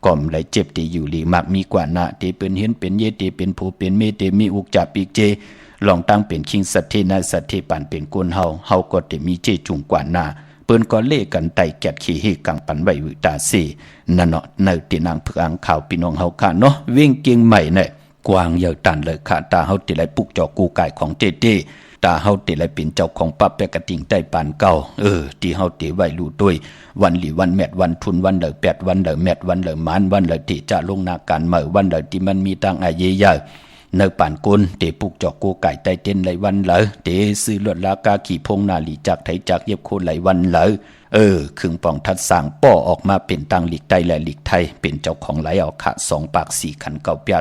ก่อมไหลเจ็บตีอยู่หลีมากมีกว่านะตีเป็นเห็นเป็นเยตีเป็นผู้เป็นเมตีมีอุกจาปีกเจลองตั้งเป็นคิงสัตเทนาสัตเทปันเป็นกวนเฮาก็จะมีเจจุงกว่านาเปิ้นก็เล่กันไตแกดขี้เฮกังปันไว้วิตาซีนั่นเนาะในตีนางเพื่องข่าวพี่น้องเฮาค่ะเนาะเว้งเกียงใหม่เนี่ยกวางเยาวตันเลยค่ะตาเฮาติไหลปุกจอกูไก่ของเจตาเฮาติไหลเป็นเจ้าของปั๊บแปกระติ่งใต้ปานเก่าที่เฮาติไว้รู้ด้วยวันหลีวันแมดวันทุนวันเด8วันเดแมดวันเดมานวันเดติจะลงนาการเมื่อวันเดที่มันมีตังอาเยยาเนปานกุลเตปุกจอกโกไก่ใต้เต้นไหลวันเหลอเตซื้อลวดลากาขี่พงนาลีจากไถจากเย็บโคนไหลวันเหลอครึ่งปองทัดสร้างป้อออกมาเป็นตังหลีกใต้และหลีกไทยเป็นเจ้าของไหลเอาขะ2ปาก4ขันเก่าเปีย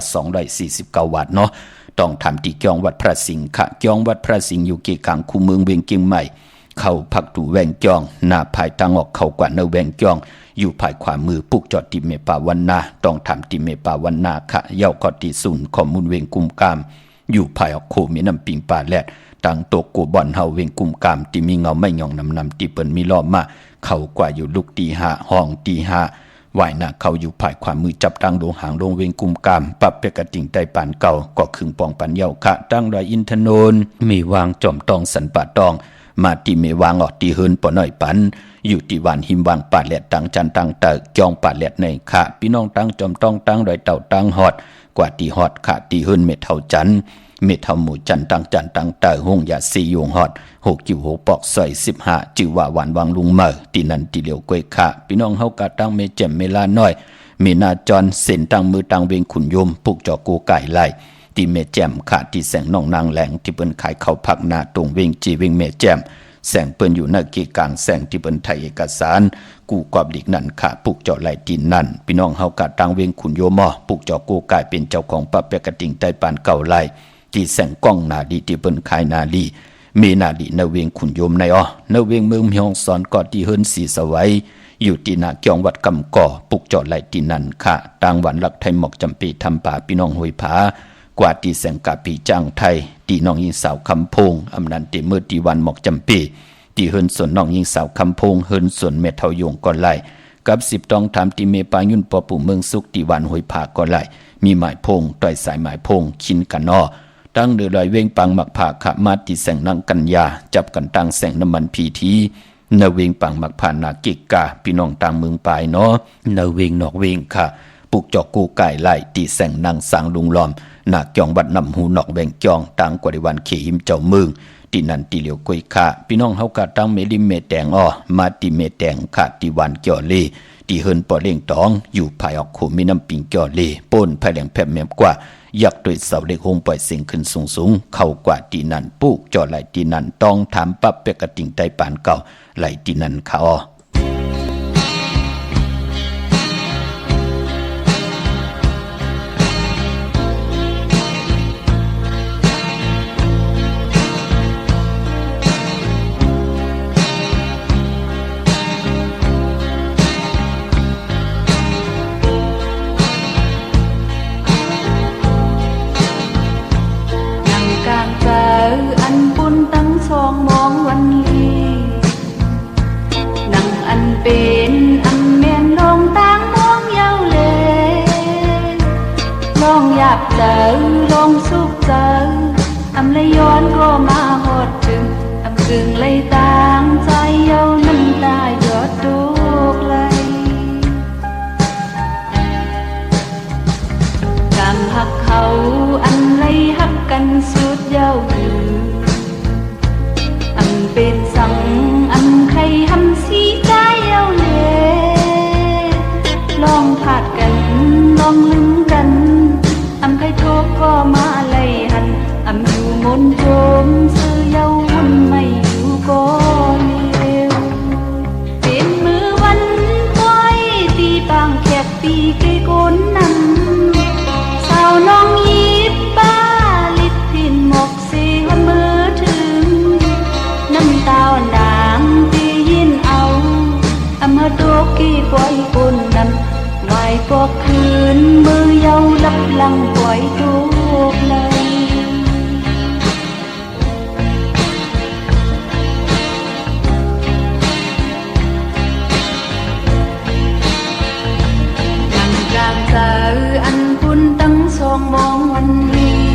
249วัตต์เนาะต้องทำที่เกียงวัดพระสิงห์ค่ะเกียงวัดพระสิงห์อยู่เกกลางคูเมืองเวียงเกียงใหม่เข้าพักตู่แวงเกียงหน้าภายตังออกเข้ากว่าเนแวงเกียงอยู่ภายขวามือปุกจอดติเมปาวันนาต้องทำติเมปาวันนาค่ะเย้าก็ติศูนย์ข้อมูลเวงกุมกามอยู่ภายออกโคมีน้ำปิงป่าแลดตั้งโตกกูบ่อนเฮาเวงกุมกามที่มีเงาไม่หย่องนำที่เปิ้นมีล้อมมาเข้ากว่าอยู่ลูกตี5ห้องตี5ว่ายหน้าเขาอยู่ภายขวามือจับตั้งลงหางลงเวงกุมกามปรับเปกติ่งใต้ปานเก่าก็ครึ่งปองปันเย้าค่ะตั้งดอยอินทนนท์มีวางจอมตองสันป่าตองมาที่เมวางออกตีเฮินปอน้อยปันอยู่ที่วันหิมวางป่าแหลดตังจันตังเตอจองป่าแหลดในค่ะพี่น้องตั้งจอมต้องตั้งดอยเต่าตั้งฮอดกว่าตีฮอดค่ะตีเฮินเม็ดเท่าจันเม็ดเท่าหมู่จันตังจันตังเตอหงยาซียงฮอด6กิ้ว6ปอกซอย15จือว่าหวานวางลุงเมอตีนันตีเหลียวกวยค่ะพี่น้องเฮากะตั้งเมแจ่มเมลาน้อยเมนาจรเส้นตั้งมือตั้งเวงขุนยมปุกจอกูไก่ไล่ที่เมแจ่มค่ะที่แสงน้องนางแหลงที่เปิ้นขายข้าวผักนาตรงเวงจีเวงเมแจ่มแสงเปิ้นอยู่หน้าเกกลางแสงที่เปิ้นไทยเอกสารกูกอบหลีกนั่นค่ะปุกเจาะไหลตีนนั่นพี่น้องเฮากะตังเวงขุนโยมอปุกเจาะกูกายเป็นเจ้าของปะเปกติ่งใต้ปานเก่าไหลที่แสงก้องนาดีที่เปิ้นขายนาลีมีนาลีนเวงขุนโยมในนเวงเมืองเมียงสอนกอดที่เฮิรนสีสวัยอยู่ที่นาเกียงวัดกำก่อปุกเจาะไหลตีนนั่นค่ะต่างวันหลักไทยหมอกจำปีทำป่าพี่น้องห้วยผากว่าที่แสงกาปีจ้างไทยที่น้องยิงสาวคำพงอำนันติเมื่อที่วันหมอกจำปีที่เฮิรนส่วนน้องยิงสาวคำพงเฮิรนส่วนเมทเทายงก่อนไล่กับ10ต้องทำที่เมปายุ่นปอปู่เมืองสุขที่วันห้วยผาก่อนไล่มีหมายพงต่อยสายหมายพงขินกันนอตั้งเดือดลอยเวงปังหมักผาขะมาที่แสงนังกันยาจับกันตั้งแสงน้ำมันพีทีเนเวงปังหมักผ่านนาเกกาพี่น้องต่างเมืองปลายเนาะเนเวงนอกเวงค่ะปุกจอกกูไก่ไล่ที่แสงนางสางลุงล้อมนาเกียงบัดนำหูนอกแวงจองต่างกว่าในวันเขหิมเจ้าเมืองที่นันตีเหลียวกวยค่ะพี่น้องเฮากะตั้งเมลิมเมแตงมาติเมแตงค่ะที่วันเกี่ยวเล ที่เฮินปอเล่งตองอยู่ภายออกโคมีน้ำปิงจ่อเลป่นภายแหลงแผบแมมกว่าอยากโดยเสาเล็กหงปล่อยเสียงขึ้นสูงเข้ากว่าตีนันปุกจ่อไหลตีนันต้องถามปับเปกระติ่งไตปานเก่าไหลตีนันเขาอันปุ่นตั้งสองมองวันลีนั่งอันเป็นอันเมียนลงตั้งมองเย้าเลยลองอยากเจอลองสุขเจออำเลยย้อนก็มาหอดถึงอำกึ่งเลยต่างใจเย้าน้ำตาหยดตุกเลยกำหักเขาอันเลยหักกันสุดเย้าอันเป็นสังอันใครทำสีใจเอาเลยลองผาดกันลองลืมกันอำใครทุกข์ก็มาเลยหันอำอยู่มนโจมซื้อเย้าวุ่นไม่อยู่ก็เร็วเป็นมือวันก้อยตีบางแคบปีเกยโกนนั่นสาวน้องยิบป้าลิดพินหมกสีวันมือถึงน้ำตาหนางตียินเอาอำเภอตัวกี้ปล่อยปุ่นนั้นไหวปอกคืนมือเย้าลับลังปล่อยทุกเลยนั่งกลางเจออันปุ่นตั้งสองมองวันนี้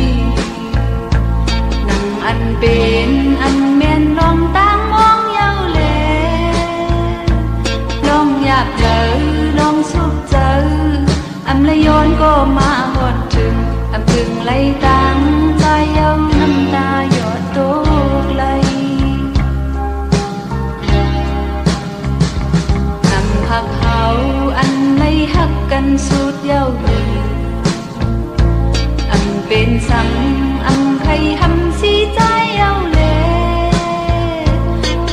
นั่งอันเป็นอันเมียนลองตั้งมองเย้าเลยลองอยากเจอลองสุขเจออำเลยย้อนก็มาหอดถึงอำพึงไหลตั้งใจเย้าน้ำตาหยดตกไหลนำหักเขาอันไม่หักกันสุดเย้าอันเป็นสังอันใครทำสีใจเอาเลย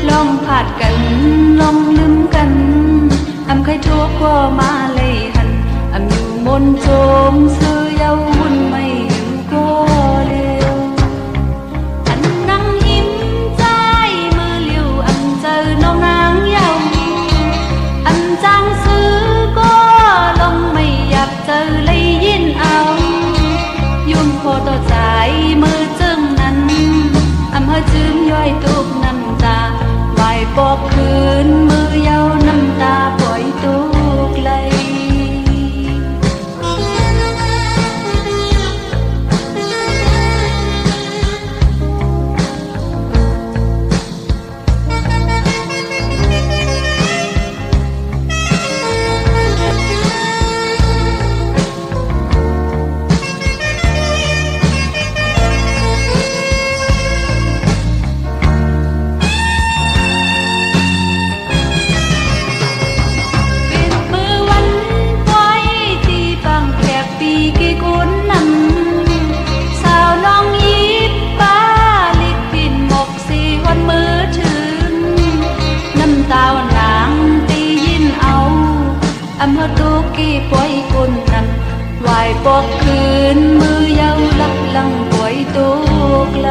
ลองผาดกันลองลืมกันอำใครทุกข์ก็มาเลยหันอำอยู่มนโจมซื้อเย้าวุ่นไม่อยู่ก็เร็วอันนั่งยิ้มใจมือเลี้ยวอันเจอน้องนางเย้าอันจางซื้อก็ลงไม่อยากเจอเลยยินเอายุ่มพอต่อใจมือจึงนั้นอำเภอจึงย่อยตุกน้ำตาไหวปอกคืนมือเย้าน้ำตาปล่อยตุกไหลอำเภอตุกี้ปล่อยคนนั้นไหวปอกคืนมือเย้าลับลังปล่อยตุกไหล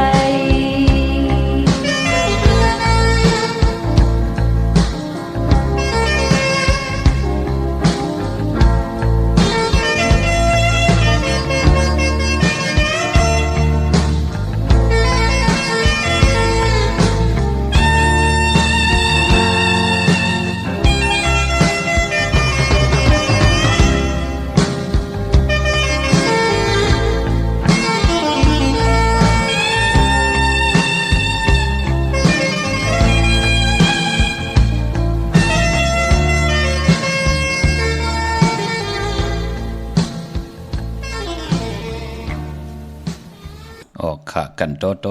ออกค่ะกันโต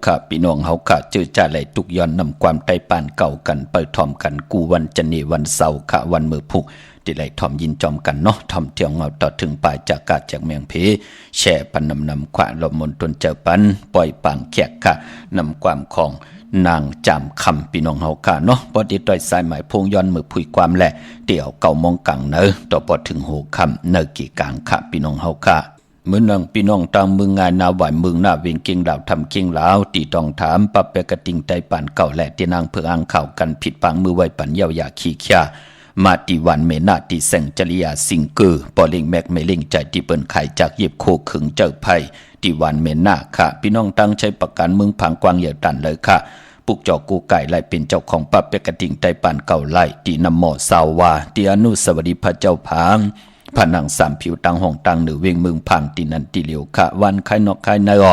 ค่ะพี่น้องเฮาค่ะเจอจ่าไหลทุกย้อนนำความใต้ปานเก่ากันไปถ่อมกันกูวันจันนีวันเสาร์ค่ะวันมื้อพุธที่ไหลถ่อมยินจอมกันเนาะถ่อมเที่ยวเงาต่อถึงปลายจากกาจากเมียงเพแช่ปันนำขวาลมมนตนเจอปันปล่อยปางแขกค่ะนำความของนางจามคำพี่น้องเฮาค่ะเนาะบ่ได้ต้อยสายหมายพงย้อนมือผุยความแลเดี่ยวเก่ามองกังเนอต่อบ่ถึงโหคำเนอกี่กลางค่ะพี่น้องเฮาค่ะเมื่อนังพี่น้องตามเมืองงานนาหวายเมืองหน้าเวียงเก่งดาวทำเก่งลาวตีต้องถามปะเปกระติงไตป่านเก่าและที่นางเพื่ออ่างข่าวกันผิดปังมือไว้ปันเยาวยาขี้ข่ามาตีวันเมนาตีแสงจริยาสิงเกอปอเล่งแมกไม่เล่งใจที่เปิ้นไข่จากเย็บโคขึงเจ้าไผ่ตีวันเมนาค่ะพี่น้องตั้งใช้ประกันเมืองผังกวางเหยียดตันเลยค่ะปุกจอกูไก่ไล่เป็นเจ้าของปะเปกระติงไตป่านเก่าไล่ตีนำหมอสาววาตีอนุสวัสดิพระเจ้าผางผนังสามผิวตังห้องตังเหนือเวียงเมืองพังตีนันตีเหลียวค่ะวันคายนอกคายเนอ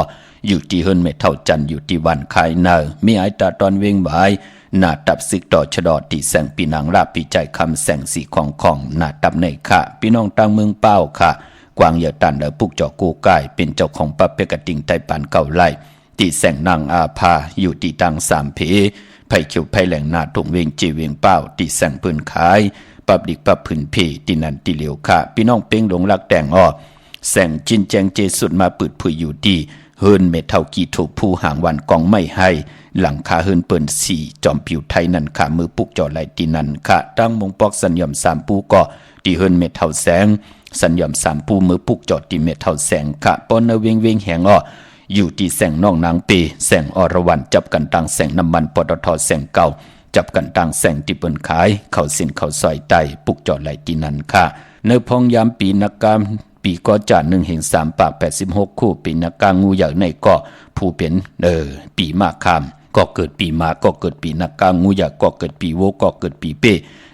อยู่ที่เฮิรนเมเท่าจันอยู่ที่วันคายเนอมีไอตาตอนเวียงบ่ายหน้าตับซึกต่อชดอตีแสงปีนางราบปีใจคำแสงสีของหน้าตับในค่ะพี่น้องตังเมืองเป้าค่ะกวางเหยาตันเดอปุกจอกูไก่เป็นเจ้าของปะเปกระติงไตปานเก่าไล่ตีแสงนางอาภาอยู่ที่ตังสามเพไผ่เขียวไผ่แหลงหน้าถงเวียงจีเวียงเป้าตีแสงปืนขายปับดิกปับผืนเพตีนันตีเหลียวค่ะพี่น้องเป้งหลงรักแต่งอ้อแสงจินแจงเจสุดมาปืดผุยอยู่ดีเฮิรนเมเท่ากีถูกผู้ห่างวันกองไม่ให้หลังคาเฮิรนเปิ้นสี่จอมผิวไทยนั่นค่ะมือปุกจอไหลตีนันค่ะตั้งมงปอกสัญญมสามปูก็ตีเฮิรนเมเท่าแสงสัญญมสามปูมือปุกจอตีเมเท่าแสงค่ะปอนเวงเวงแหงอ้ออยู่ที่แสงน้องนางเปแสงอรวรรณจับกันตังแสงน้ำมันปตทแสงเก่าจับกันต่างแสงที่เปิ้นขายเข้าสินเข้าซอยไตปุกจอดไหลตีนันค่ะในพองยามปีนักกามปีก็จ่า1 แห่ง 3 ปาก 86 คู่ปีนักกางูใหญ่ในก็ผู้เป็นปีมากคามก็เกิดปีมาก็เกิดปีนักกางูใหญ่ก็เกิดปีโวก็เกิดปีเป้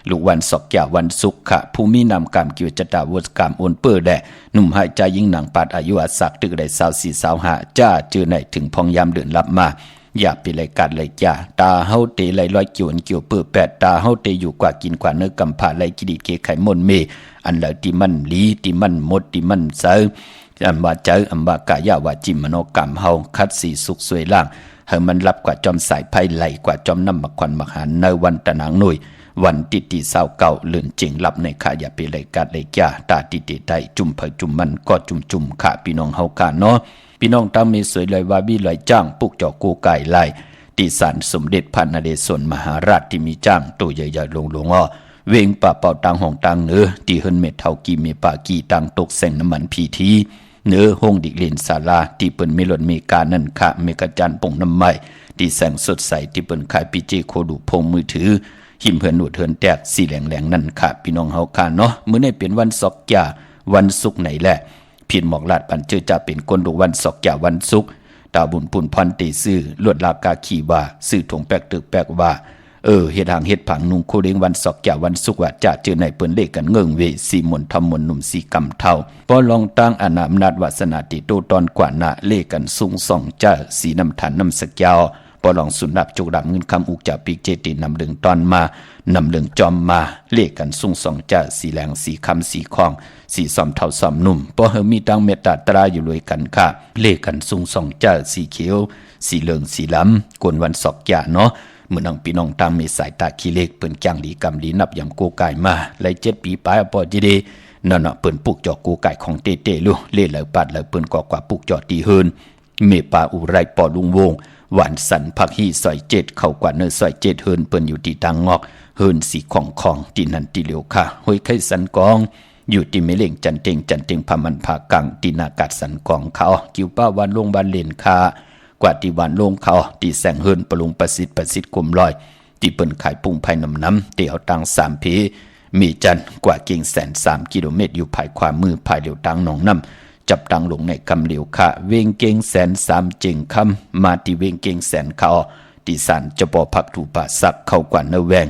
ลูกวันศอกแก่วันศุกร์ค่ะผู้มีนำกรรมเกี่ยวจตาวศกรรมโอนเปื้อแดหนุ่มหายใจยิ่งหนังปาดอายุอาศักตึกได้24 25จ้าเจอในถึงพองยามเดือนรับมาอย่าไปเลยกัดเลยจ้าตาเฮาเตไหลลอยเกี่ยวเกี่ยวเปื้อแปดตาเฮาเตอยู่กว่ากินกว่าเนื้อกำผาไหลกิดิเกไขมนเมอันเหล่าที่มันลีที่มันหมดที่มันเซออันว่าเจออันว่ากายาวาจิมโนกรรมเฮาคัดสีสุขสวยล่างให้มันรับกว่าจอมสายไพ่ไหลกว่าจอมน้ำมักควันมักหันในวันตะนางหน่วยวันติตีเศร้าเก่าเลื่อนจริงรับในขาอย่าไปเลยกัดเลยจ้าตาติติได้จุ่มเผยจุ่มมันก็จุ่มขาพี่น้องเฮาค่ะเนาะพี่น้องตามมีสวยเลยว่าบี้ลอยจ้างปุกจอกูไก่ไล่ตีสารสมเด็จพระนเรศวรมหาราชที่มีจ้างตัวใหญ่ๆลงอ้อเวงป่าเป่าตังห้องตังเนื้อตีเฮิรนเม็ดเท่ากีเมปากีตังตกแสงน้ำมันพีทีเนื้อห้องดิเลนศาลาที่เปิ้นเมลอนเมกานั่นค่ะเมกะจันป่งน้ำไม้ที่แสงสดใสที่เปิ้นขายปีเจโคดูพงมือถือหิมเหินหนวดเหินแตกสีแหลงนั่นค่ะพี่น้องเฮาค่ะเนาะมื้อนี้เป็นวันศอกยาวันศุกร์ไหนแหละผิดหมอกลาดปันเจอจะเป็นคนดูวันศอกยาวันศุกร์ตาบุญปุ่นพันตีซื้อลวดลากาขี่ว่าซื้อถงแปกตึกแปกว่าเฮ็ดหางเฮ็ดผังนุ่งโคเรงวันศอกยาวันศุกร์ว่าจะเจอในเปิ้นเลขกันเงิงเวสีมนทำมนหนุ่มสีกำเท่าพอลองตั้งอนาอำนาจวาสนาติโตตอนกว่านะเลขกันสูงส่องจ้าสีน้ำฐานน้ำสกยาวพอลองสุนับจุกดำเงินคำอุกจากปีเจตินำเรื่องตอนมานำเรื่องจอมมาเลขกันสูงส่องจ้าสีแหลงสีคำสีคองสีซอมเท่าซอมนุ่มพอเฮมีตั้งเมตตาตราอยู่เลยกันค่ะเลขกันสูงส่องจ้าสีเขียวสีเหลืองสีล้ำกวนวันศอกยาเนาะเมื่อนังพี่น้องตามมีสายตาขี้เล็กเปิ้นจังหลีกำหลีนับยำโกไก่มาไล่7 ปีปลายปอจีเดนั่นน่ะเปิ้นปุกจอกูไก่ของเต้ๆลูเล่เหลาปัดเหลาเปิ้นกว่าปุกจอตีเฮิรนเมปาอุไรปอลุงวงหวานสันพักฮีซอย7เข้ากว่าเนื้อซอย7เฮิรนเปิ้นอยู่ที่ตังงอกเฮิรนสีของที่นั่นที่เหลียวค่ะห้วยไข่สันกองอยู่ที่เมเล่งจันเต็งพามันผากังที่นากาศสันกองเขากิ้วป้าวันลงบ้านเลนคากว่าที่วันลงเขาที่แสงเฮิรนปรุงประสิทธิ์กลมลอยที่เปิ้นขายปุ้งไผ่น้ำเตียวตัง3 เพมีจันกว่าเก่ง103 กิโลเมตรอยู่ภายความมือภายเหลียวตังหนองน้ำจับตังลงในกำเหลียวค่ะเวงเก่ง103 เจิงคำมาที่เวงเก่ง100เขาที่สันจะปอพักถูป่าสักเข้ากว่าเนแวง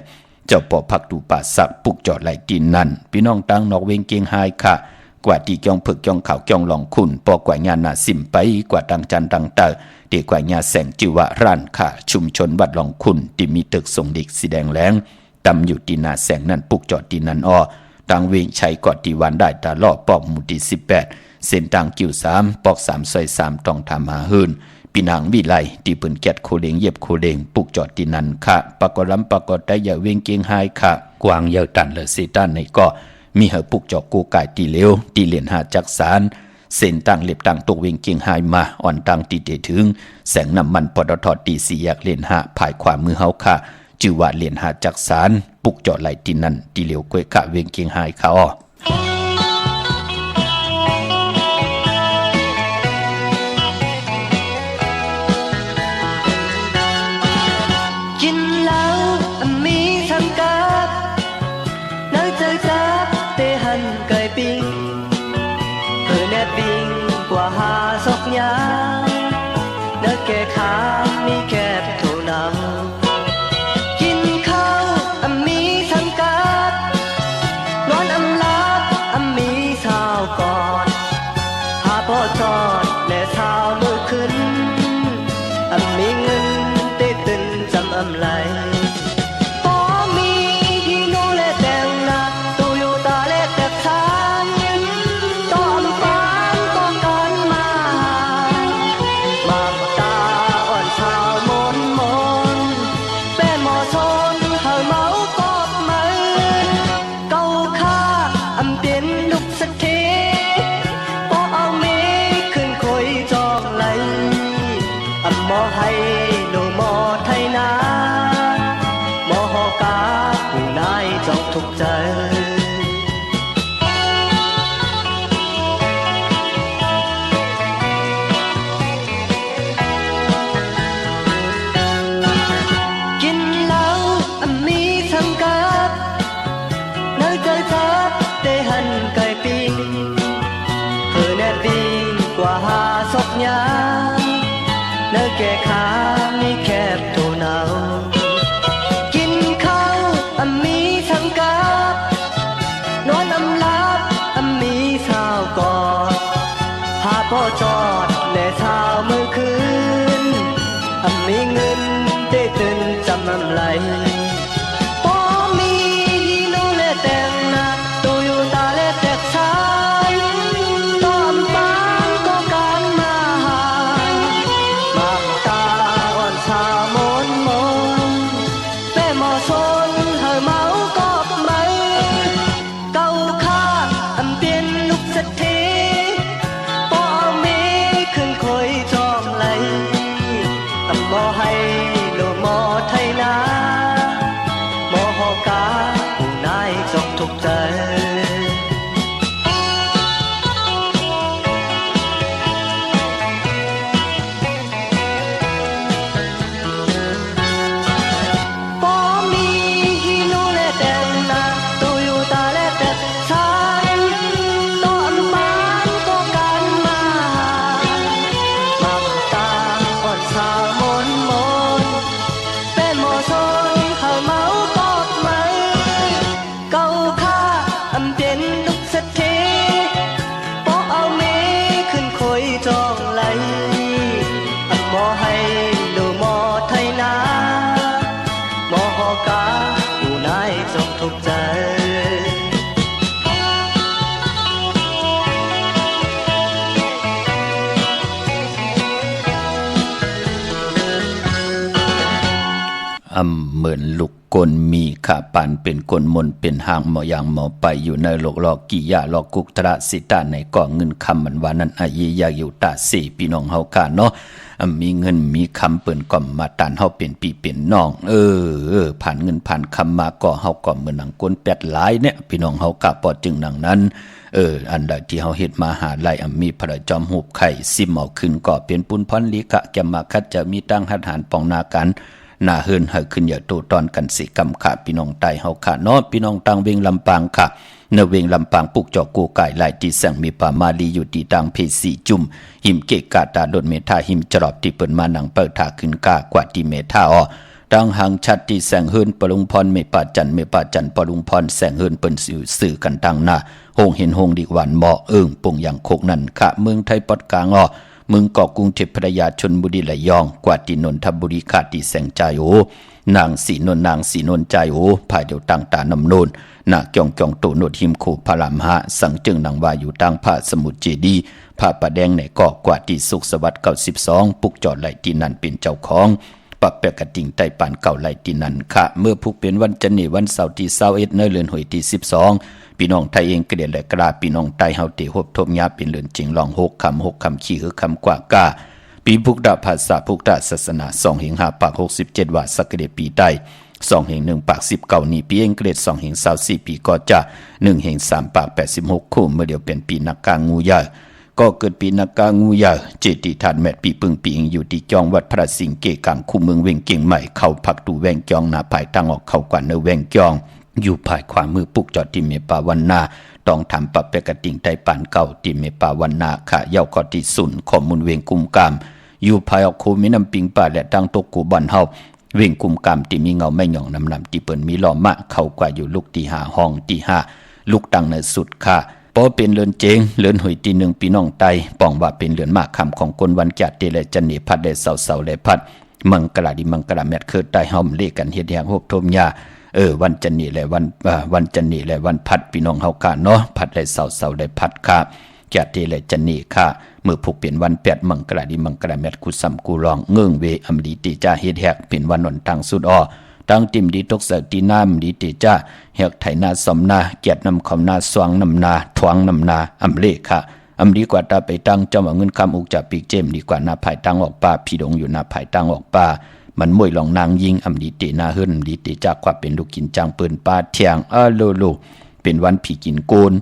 เจ้าปอพักถูป่าสักปุกจอดไหลตีนนั่นพี่น้องตังนอกเวงเก่งหายค่ะกว่าที่จ้องผึกจ้องข่าวจ้องหลองคุณปอกว่างานน่ะสิมไปกว่าตังจันตังเตอเด็กกว่าญาแสงจิวะร้านค่ะชุมชนวัดหลองคุณที่มีตึกส่งเด็กสีแดงแหลงตำอยู่ตีนาแสงนั่นปุกจอดตีนันอ้อ ตังเวงชัยกอดตีวันได้ตาล่อปอกหมู่ที่18เส้นตังกิ้ว3ปอก3ซอย3ต้องทำหาหืนปีนางวิไลตีปืนแก๊สโคเลงเย็บโคเลงปุกจอดตีนันค่ะปากกรำปากกได้อย่าเวงเกียงไฮค่ะกวางเยาตันเลเซตันในก็มีเหปุกจอกกูกายตีเหลวตีเหรียญหาจักสารเส้นตังเล็บตังตกเวงเกียงไฮมาอ่อนตังตีเดถึงแสงน้ำมันปตทตี4แยกเหรียญหาภายขวามือเฮาค่ะจื่อว่าเหรียญหาจักสารปุกจอดไหลตีนันตีเหลวกวยค่ะเวงเกียงไฮค่ะอ้อnơi kề khá mi kẹp thổ nào kín khao âm mi thân cát nón âm lát âm mi sao còn hà bỏ tròn lệ sao mưa khấn âm mi ngân tê tình dầm âm lại có mi hi nô lệ đèn là tôi yêu ta lệ đẹp sáng to âm phán to con mà hay đồ mò thay ná mò ho cá cù nai dọc thục trời kín lão âm mi thăm cát nơi chơi cát tê hân cài pin hờ nét pin qua hà sóc nhá nơi kẻ khá mi kẹp thổ nào kín khao âm mi thăng cáp nón âm lát âm mi sao còn hà bỏ trọt lệ sao mơ khứ âm mi ngân tê tình chăm âm lại bỏ mi hi nô lệ tèng na tôi yêu ta lệ tẹt sai to âm bán có can mà mò hay đồ mò thay ná mò ho cá cù nai dọc thục trời bỏ mi hi nô lệ đèn na tôi yêu ta lệ đẹp sáng to âm bán có can mà ta còn sao mò hay đồ mò thay ná mò ho cá cù nai dọc thục trờiเหมือนลูกกลมีขาปันเป็นกลมนเป็นหางหมออย่างหมอไปอยู่ในโลกหลอกกี่ยาหลอกกุกตระสิตาในก่อเงินคำมันว่านั้นอายียาอยู่ตาสี่พี่น้องเฮากาเนาะมีเงินมีคำเปิ่นก่อมมาตานเฮาเป็นปีเป็นน้องผ่านเงินผ่านคำมาก่อเฮาก่อเหมือนหนังก้นแปดหลายเนี่ยพี่น้องเฮากาปอจึงหนังนั้นอันใดที่เฮาเฮ็ดมาหาไล่มีพระจอมหูบไข่ซิมเอาขึ้นก่อเป็นปุ้นพรลีกะแกมาคัดจะมีตั้งหัดหารปองนากันหน้าเฮินให้ขึ้นอย่าโตตอนกันสิกรรมค่ะพี่น้องใต้เฮาค่ะเนาะพี่น้องตังเวงลำปางค่ะเนเวงลำปางปุกจอกกูไก่หลายที่แสงมีป่ามาลีอยู่ที่ตังเพสีจุ่มหิมเกกาตาโดนเมธาหิมจรอบที่เปิ้นมาหนังเปิดทาขึ้นกากว่าที่เมธาอ้อดังหังชัดที่แสงเฮินปลุงพรเมปาจันปลุงพรแสงเฮินเปิ้นสื่อกันตังหน้าโฮงเห็นโฮงดีหวานเหมาะปงอย่างโคกนั่นค่ะเมืองไทยปอดกลางอ้อ เมืองเกาะกรุงเทพพัทยาชลบุรีระยองกว่าที่นนทบุรีขาดที่แสงใจโอนางสีนนใจโอภายเดียวต่างตานำโนนนาเกียงโตโนดหิมโคพระรามหะสังจึงนางว่าอยู่ตั้งพระสมุทรเจดีย์พระประแดงในเกาะกว่าที่สุขสวัสดิ์92ปุกจอดไหลที่นั่นเป็นเจ้าของปักแปะกระติ่งใต้ปานเก่าไหลที่นั่นค่ะเมื่อผูกเป็นวันจันทร์วันเสาร์ที่21ในเดือนหวยที่12พี่น้องไทยเองก็เดียดและกราพี่น้องไทยเฮาติฮบทบยาเป็นเรือนจริงลอง6 คำขี้คือคำกว่ากาปีพุกดาภาษาพุกดาศาสนา2 5 ปาก 67 ว่าสักเดปีใต้2 1 ปาก 19นี่ปีเองเกรด2 24 ปีก็จะ1 3 ปาก 86 คู่เมื่อเดียวเป็นปีนักกางูใหญ่ก็เกิดปีนักกางูใหญ่เจติธานแมตปีปึงปีงอยู่ที่จองวัดพระสิงห์เกกังคู่เมืองเวงเก่งใหม่เข้าพักตูแวงจองหน้าภายตั้งออกเข้ากว่าเนแวงจองอยู่ภายขวามือปุกจอดที่เมปาวันนาต้องทำปรับเปกติ่งไตปานเก่าที่เมปาวันนาค่ะเย้าก็ที่สุนข้อมูลเวงกุมกามอยู่ภายออกโคมีน้ำปิงป่าและตั้งตกกูบันเฮาเวงกุมกามที่มีเงาไม่หย่องนำที่เปิ้นมีล้อมะเข้ากว่าอยู่ลูกที่5ห้องที่5ลูกตั้งในสุดค่ะพอเป็นเลือนเจงเลือนหวยที่1พี่น้องไตป้องว่าเป็นเลือนมากคำของคนวันจัดเตและจันนีพัดได้เสาและพัดมังกราดิมังกราแมทเคิดใต้เฮาเลกันเฮ็ดแฮงโฮบทมยาวันจันนีและวันจันนีและวันพัดพี่น้องเฮาค่ะเนาะพัดได้เสาได้พัดค่ะจัดเตและจันนีค่ะเมื่อผูกเปลี่ยนวัน8มังกราดิมังกราแมทกุสัมกูรองเงื่งเวอำลีติจาเฮ็ดแฮกเป็นวันนนทางสุดอ้อตั้งติมดีตกเสตีน้ำดีติจ้าเฮกไถนาสมนาเกียรตินำคำนาสวงนำนาทวงนำนาอำเลค่ะอำดีกว่าตาไปตั้งจอมเอาเงินคำอุกจากปีกเจมดีกว่านาภายตั้งออกป่าพี่ดงอยู่นาภายตั้งออกป่ามันมวยลองนางยิงอำดีตินาเฮิรนดีติจ้าความเป็นลูกกินจังปืนป่าเทียงโลเป็นวันผีกินโกน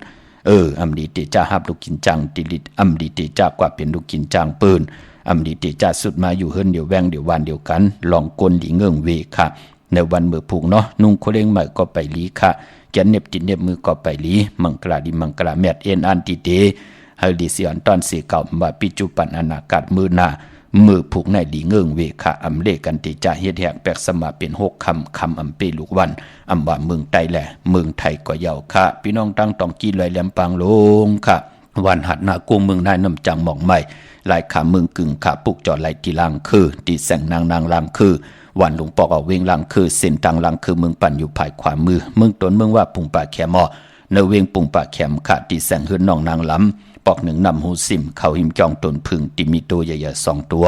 อำดีติจ้าฮับลูกกินจังติลิดอำดีติจ้ากว่าเป็นลูกกินจังปืนอำดีติจ้าสุดมาอยู่เฮิรนเดียวแวงเดียววันเดียวกันลองกลหลีเงื่งเวค่ะในวันเมื่อผูกเนาะนุ่งโคเล้งใหม่ก็ไปลีค่ะแกนเน็บติดเน็บมือก็ไปลีมังกราดิมังกราแมดเอ็นอันติเตเฮลิซิออนตอนสีเก่ามาปิจุปันอนาคตมือหน้ามือผูกในหลีเงื่งเวค่ะอำเลกันติจ่าเฮ็ดแหกแปกสมาเป็น6 คำอำเปลูกวันอำว่าเมืองไทยแหละเมืองไทยก็ยาวค่ะพี่น้องตั้งต้องกี้ลอยแหลมปางลงค่ะวันหัดนากูเมืองนายน้ำจังหมองใหม่ลายขาเมืองกึ่งขาปุกจอดไหลที่ล่างคือตีแสงนางลางคือวันหลวงปอกเอาเวงลังคือเส้นตังลังคือเมืองปั่นอยู่ภายขวามือเมืองตนเมืองว่าปุงป่าแขมอเนเวงปุงป่าแขมขาดที่แสงเฮือนน้องนางลำปอกหนึ่งนำหูซิมเขาหิมจองตนพึ่งที่มีตัวใหญ่ๆ2 ตัว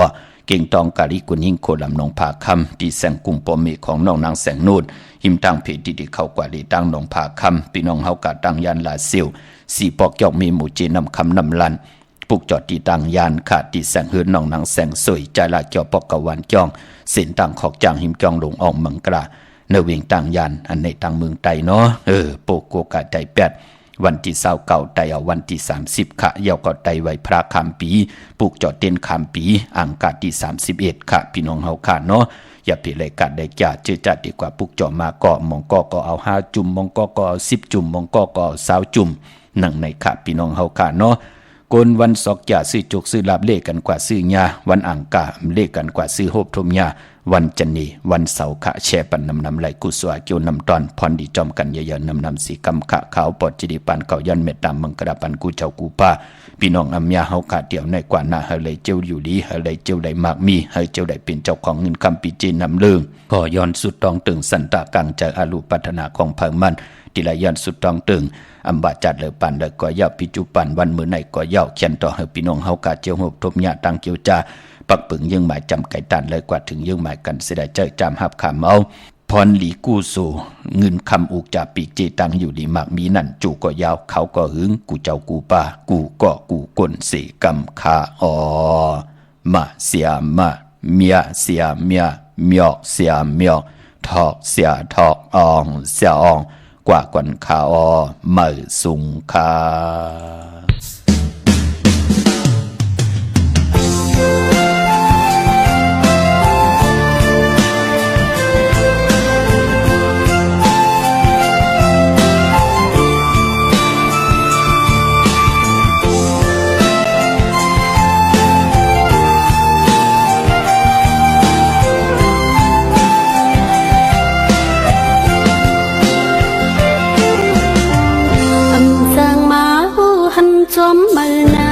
เก่งตองกาลิกุนหิงโคลำนองผาคำที่แสงกุมปอมเมของน้องนางแสงนูดหิมตั้งเพจที่เข้ากว่าลีตั้งนองผาคำพี่น้องเฮากาตั้งยันลาเซียว4 ปอกยอกมีหมู่เจนำคำนำลันปุกจอดที่ตั้งยานขาดที่แสงเฮือนน้องนางแสงสวยใจละเกี่ยวปอกกะวันจ้องเส้นต่างขอกจางหิมจองลงออกมังกราเนเวงต่างยานอันในต่างเมืองไตเนาะโปโกกาใจ8วันที่29ไตเอาวันที่30ค่ะเยาก็ไตไว้พระคำปีปลูกจอดเต้นคำปีอังกาที่31ค่ะพี่น้องเฮาค่ะเนาะอย่าเปรายการได้จ่าเจอจัดดีกว่าปลูกจอมาก็มองก็เอา5 จุ่มมองก็เอา10 จุ่มมองก็เอา20 จุ่มนั่งในค่ะพี่น้องเฮาค่ะเนาะกนวันศอกจ่าซื้อจุกซื้อลาบเลขกันกว่าซื้อยาวันอ่างกาเลขกันกว่าซื้อโฮบทมยาวันจันนีวันเสาร์ขะแช่ปันนำไหลกุศลเกี่ยวนำตอนพรดีจอมกันเยอะๆนำสีกำขะขาวปอดจิดีปันเก่ายันเมตตามมังกระปันกูเจ้ากูป้าพี่น้องอัมยาเฮาขาเดี่ยวในกว่าหน้าเฮเลยเจ้าอยู่ดีเฮเลยเจ้าได้มากมีเฮเจ้าได้เป็นเจ้าของเงินคำปีจีนำเลืองก็ย้อนสุดตองตึงสันตากังจากอารุปัฒนาของเพิงมันติลายันสุดตองตึงอัมบาจัดเลยปันเลยก็ยาวปิจุปันวันมื้อไหนก็ยาวเขียนต่อให้พี่น้องเฮากาเจียวโฮบทมยาตังเกียวจาปักปึงยังหมายจำไก่ตันเลยกว่าถึงยังหมายกันเสียดายใจจำหับคำเอาพรหลีกู้สู่เงินคำอุกจากปีกเจตังอยู่ดีมากมีนั่นจู่ก็ยาวเขาก็หึงกูเจ้ากูป้ากูก็กูกลเสกำคามาเสียมาเมียเสียเมียเมียเสียเมียทอกเสียทอกอองเสียอองกว่ากวนคามือสุงคาจอมมือนา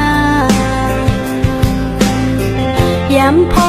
ำพอ